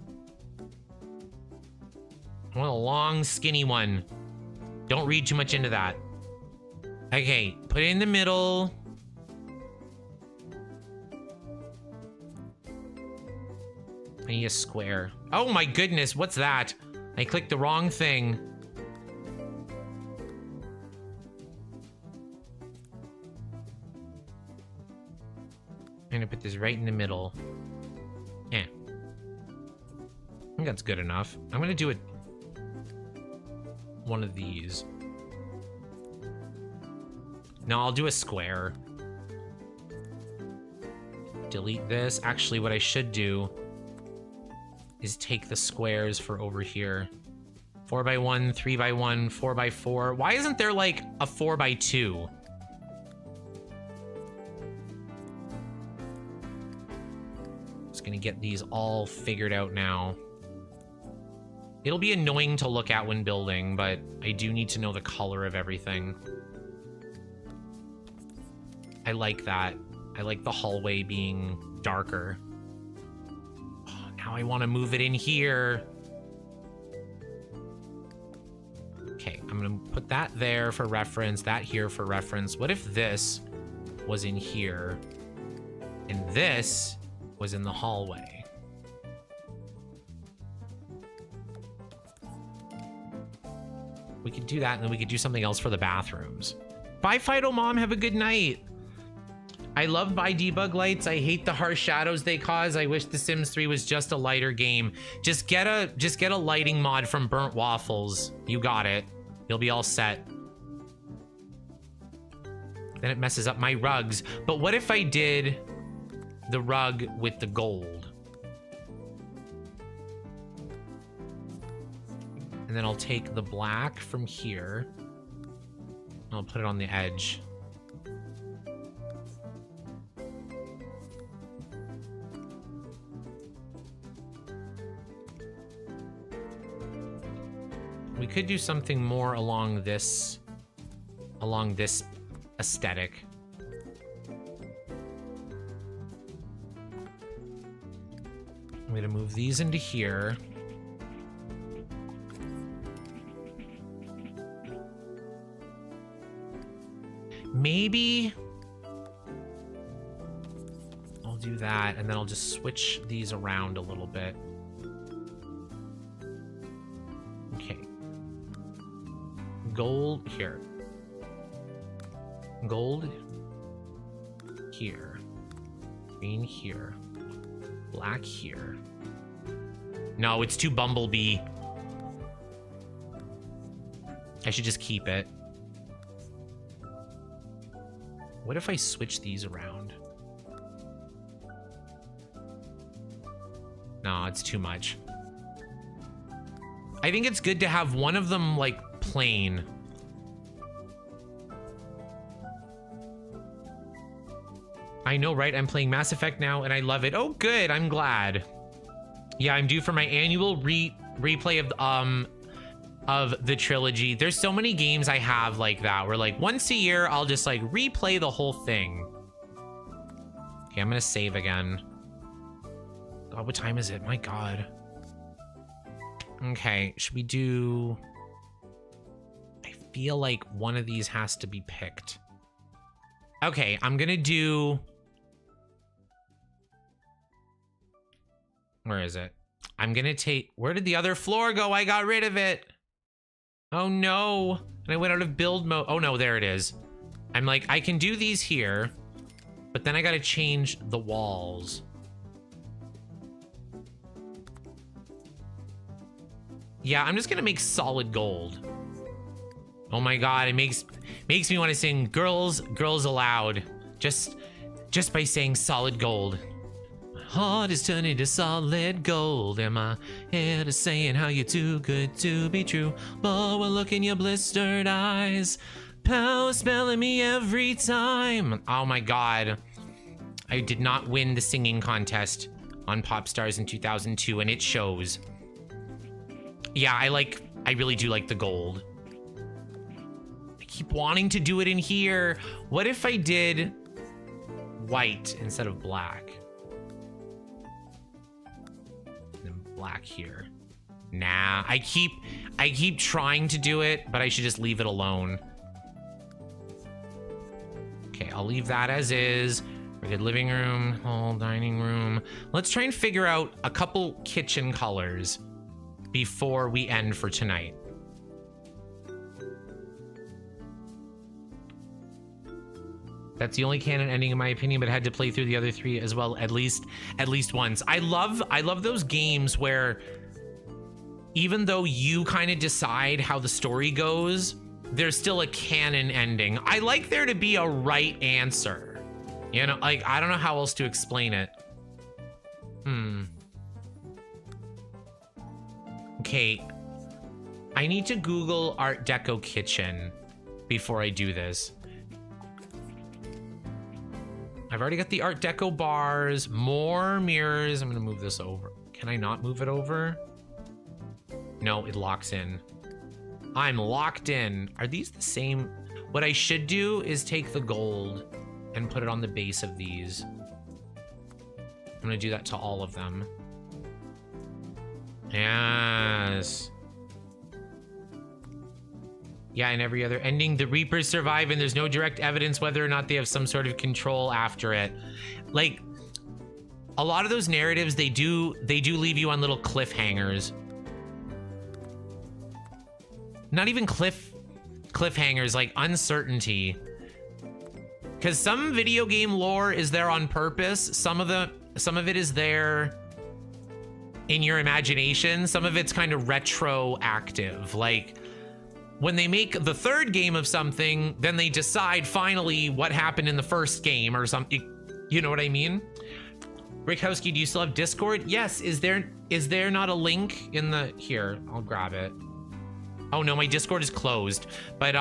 Speaker 1: I want a long, skinny one. Don't read too much into that. Okay, put it in the middle. I need a square. Oh my goodness, what's that? I clicked the wrong thing. I'm gonna put this right in the middle. Yeah. I think that's good enough. I'm gonna do it. One of these. No, I'll do a square. Delete this. Actually, what I should do is take the squares for over here. 4x1, 3x1, 4x4. Why isn't there like a 4x2? Just gonna get these all figured out now. It'll be annoying to look at when building, but I do need to know the color of everything. I like that. I like the hallway being darker. Oh, now I want to move it in here. Okay, I'm gonna put that there for reference, that here for reference. What if this was in here and this was in the hallway? We could do that, and then we could do something else for the bathrooms. Bye, Fido Mom. Have a good night. I love by debug lights. I hate the harsh shadows they cause. I wish The Sims 3 was just a lighter game. Just get a lighting mod from Burnt Waffles. You got it. You'll be all set. Then it messes up my rugs. But what if I did the rug with the gold? And then I'll take the black from here. I'll put it on the edge. We could do something more along this aesthetic. I'm gonna move these into here. Maybe I'll do that, and then I'll just switch these around a little bit. Okay. Gold here. Gold here. Green here. Black here. No, it's too Bumblebee. I should just keep it. What if I switch these around? No, it's too much. I think it's good to have one of them like plain. I know, right? I'm playing Mass Effect now and I love it. Oh, good. I'm glad. Yeah, I'm due for my annual replay of the trilogy. There's so many games I have like that where like once a year I'll just like replay the whole thing. Okay, I'm gonna save again. God, what time is it? My God. Okay, should we do... I feel like one of these has to be picked. Okay, I'm gonna do... Where is it? I'm gonna take... Where did the other floor go? I got rid of it. Oh no. And I went out of build mode. Oh no, there it is. I'm like, I can do these here, but then I gotta change the walls. Yeah, I'm just gonna make solid gold. Oh my God, it makes me want to sing Girls Aloud. Just by saying solid gold. My heart is turning to solid gold, and my head is saying how you're too good to be true. But we'll look in your blistered eyes, power spelling me every time. Oh my God, I did not win the singing contest on Popstars in 2002, and it shows. Yeah, I really do like the gold. I keep wanting to do it in here. What if I did white instead of black? And then black here. Nah, I keep trying to do it, but I should just leave it alone. Okay, I'll leave that as is. We did living room, hall, dining room. Let's try and figure out a couple kitchen colors before we end for tonight. That's the only canon ending in my opinion, but I had to play through the other three as well at least once. I love those games where even though you kind of decide how the story goes, there's still a canon ending. I like there to be a right answer. You know, like I don't know how else to explain it. Okay, I need to Google Art Deco kitchen before I do this. I've already got the Art Deco bars, more mirrors. I'm gonna move this over. Can I not move it over? No, it locks in. I'm locked in. Are these the same? What I should do is take the gold and put it on the base of these. I'm gonna do that to all of them. Yes. Yeah, and every other ending, the Reapers survive and there's no direct evidence whether or not they have some sort of control after it. Like, a lot of those narratives, they do leave you on little cliffhangers. Not even cliffhangers, like uncertainty. Because some video game lore is there on purpose. Some of it is there in your imagination. Some of it's kind of retroactive. Like, when they make the third game of something, then they decide finally what happened in the first game or something. You know what I mean? Rickhowski, do you still have Discord? Yes. Is there not a link in the... Here, I'll grab it. Oh no, my Discord is closed. But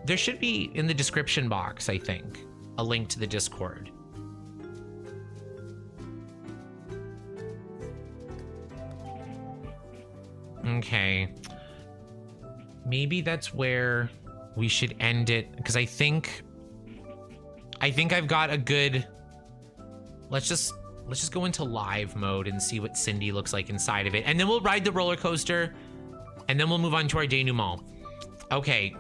Speaker 1: there should be in the description box, I think, a link to the Discord. Okay. Maybe that's where we should end it, because I think I've got a good... Let's just go into live mode and see what Cindy looks like inside of it. And then we'll ride the roller coaster, and then we'll move on to our denouement. Okay.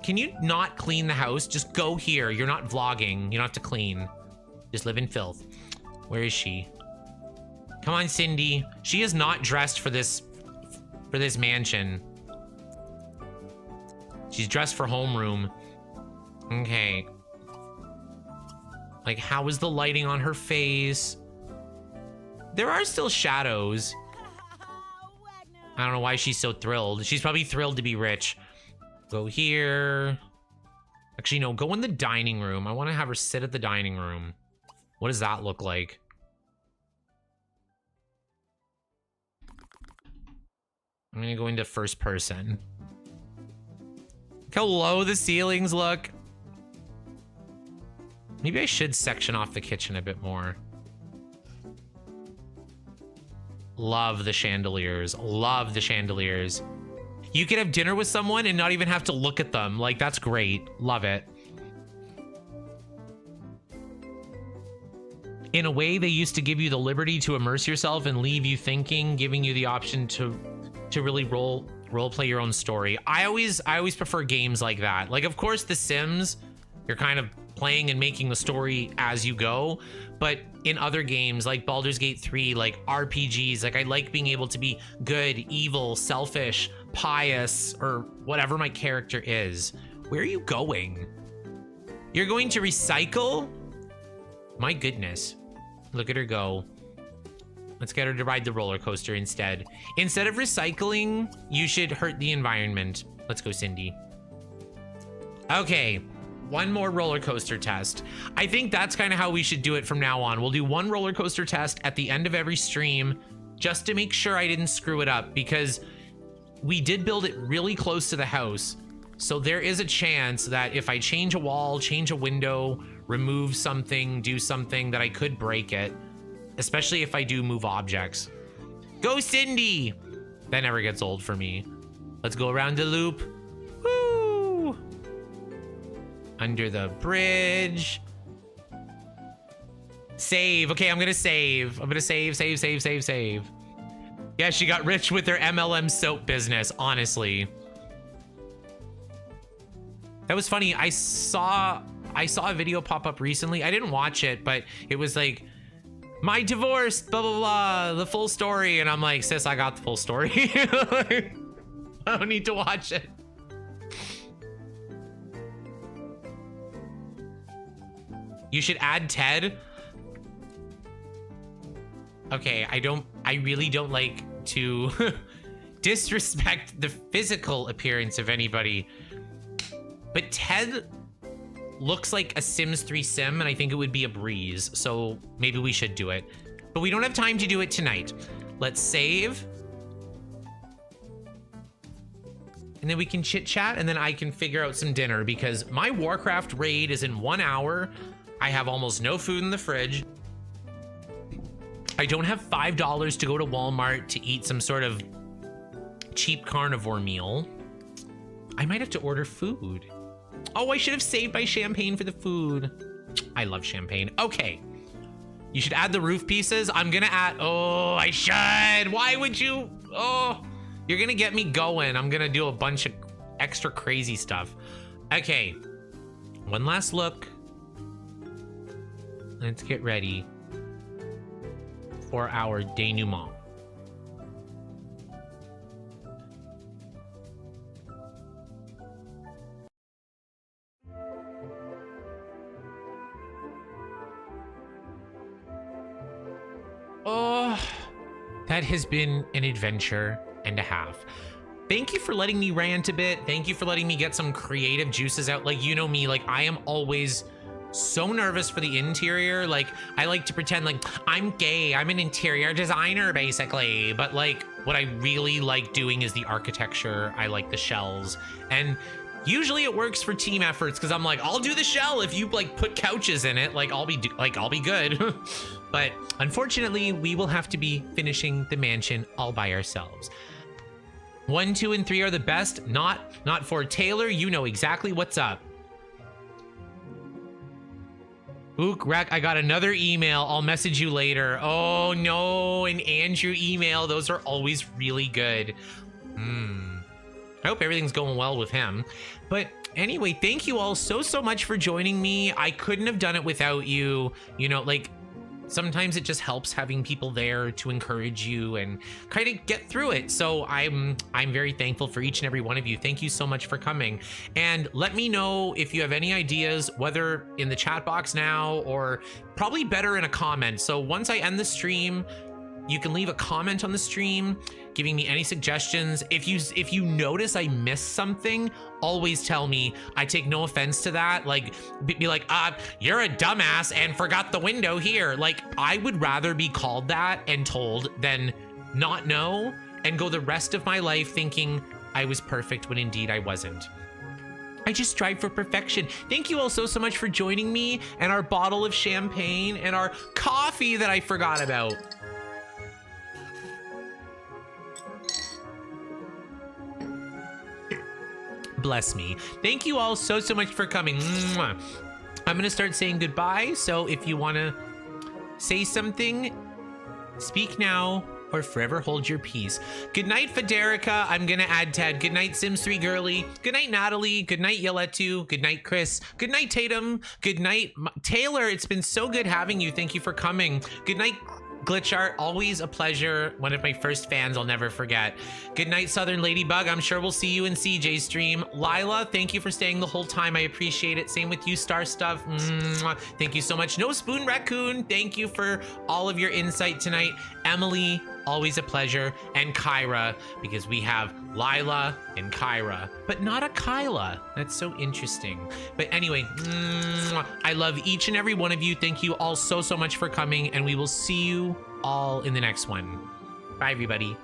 Speaker 1: Can you not clean the house? Just go here. You're not vlogging. You don't have to clean. Just live in filth. Where is she? Come on, Cindy. She is not dressed for this mansion. She's dressed for homeroom. Okay. Like, how is the lighting on her face? There are still shadows. I don't know why she's so thrilled. She's probably thrilled to be rich. Go here. Actually, no, go in the dining room. I want to have her sit at the dining room. What does that look like? I'm gonna go into first person. Look how low the ceilings look. Maybe I should section off the kitchen a bit more. Love the chandeliers. Love the chandeliers. You could have dinner with someone and not even have to look at them. Like, that's great. Love it. In a way, they used to give you the liberty to immerse yourself and leave you thinking, giving you the option to really role play your own story. I always prefer games like that. Like, of course, The Sims, you're kind of playing and making the story as you go, but in other games like Baldur's Gate 3, like RPGs, like I like being able to be good, evil, selfish, pious, or whatever my character is. Where are you going? You're going to recycle? My goodness. Look at her go. Let's get her to ride the roller coaster instead. Instead of recycling, you should hurt the environment. Let's go, Cindy. Okay. One more roller coaster test. I think that's kind of how we should do it from now on. We'll do one roller coaster test at the end of every stream just to make sure I didn't screw it up, because we did build it really close to the house. So there is a chance that if I change a wall, change a window, remove something, do something, that I could break it, especially if I do move objects. Go, Cindy! That never gets old for me. Let's go around the loop. Woo! Under the bridge. Save. Okay, I'm gonna save. I'm gonna save. Yeah, she got rich with her MLM soap business, honestly. That was funny. I saw a video pop up recently. I didn't watch it, but it was like, my divorce, blah, blah, blah, the full story. And I'm like, sis, I got the full story. I don't need to watch it. You should add Ted. Okay, I really don't like to disrespect the physical appearance of anybody, but Ted looks like a Sims 3 sim, and I think it would be a breeze, so maybe we should do it. But we don't have time to do it tonight. Let's save. and then we can chit chat, and then I can figure out some dinner because my Warcraft raid is in 1 hour. I have almost no food in the fridge. I don't have $5 to go to Walmart to eat some sort of cheap carnivore meal. I might have to order food. Oh, I should have saved my champagne for the food. I love champagne. Okay. You should add the roof pieces. I'm gonna add, oh, I should. Why would you? Oh, you're gonna get me going. I'm gonna do a bunch of extra crazy stuff. Okay. One last look. Let's get ready for our denouement. Oh, that has been an adventure and a half. Thank you for letting me rant a bit. Thank you for letting me get some creative juices out. Like, you know me, like I am always so nervous for the interior. Like I like to pretend like I'm gay. I'm an interior designer basically. But like what I really like doing is the architecture. I like the shells, and usually it works for team efforts because I'm like, I'll do the shell if you like put couches in it. Like I'll be good. But unfortunately, we will have to be finishing the mansion all by ourselves. 1, 2, and 3 are the best. Not for Taylor. You know exactly what's up. Ook, Rack, I got another email. I'll message you later. Oh no, an Andrew email. Those are always really good. I hope everything's going well with him. But anyway, thank you all so much for joining me. I couldn't have done it without you. You know, like sometimes it just helps having people there to encourage you and kind of get through it. So I'm very thankful for each and every one of you. Thank you so much for coming. And let me know if you have any ideas, whether in the chat box now or probably better in a comment. So once I end the stream, you can leave a comment on the stream giving me any suggestions. If you notice I missed something, always tell me. I take no offense to that. Like, be like, you're a dumbass and forgot the window here. Like, I would rather be called that and told than not know and go the rest of my life thinking I was perfect when indeed I wasn't. I just strive for perfection. Thank you all so much for joining me, and our bottle of champagne and our coffee that I forgot about. Bless me. Thank you all so much for coming. Mwah. I'm gonna start saying goodbye, so if you want to say something, speak now or forever hold your peace. Good night, Federica. I'm gonna add Ted. Good night, Sims3 Girly. Good night, Natalie. Good night, Yelletu. Good night, Chris. Good night, Tatum. Good night, Taylor. It's been so good having you. Thank you for coming. Good night, Glitchart, always a pleasure. One of my first fans I'll never forget. Good night, Southern Ladybug. I'm sure we'll see you in CJ's stream. Lila, thank you for staying the whole time. I appreciate it. Same with you, Star Stuff. Mwah. Thank you so much. No Spoon Raccoon, thank you for all of your insight tonight. Emily, always a pleasure. And Kyra, because we have Lila and Kyra, but not a Kyla. That's so interesting. But anyway, I love each and every one of you. Thank you all so much for coming, and we will see you all in the next one. Bye, everybody.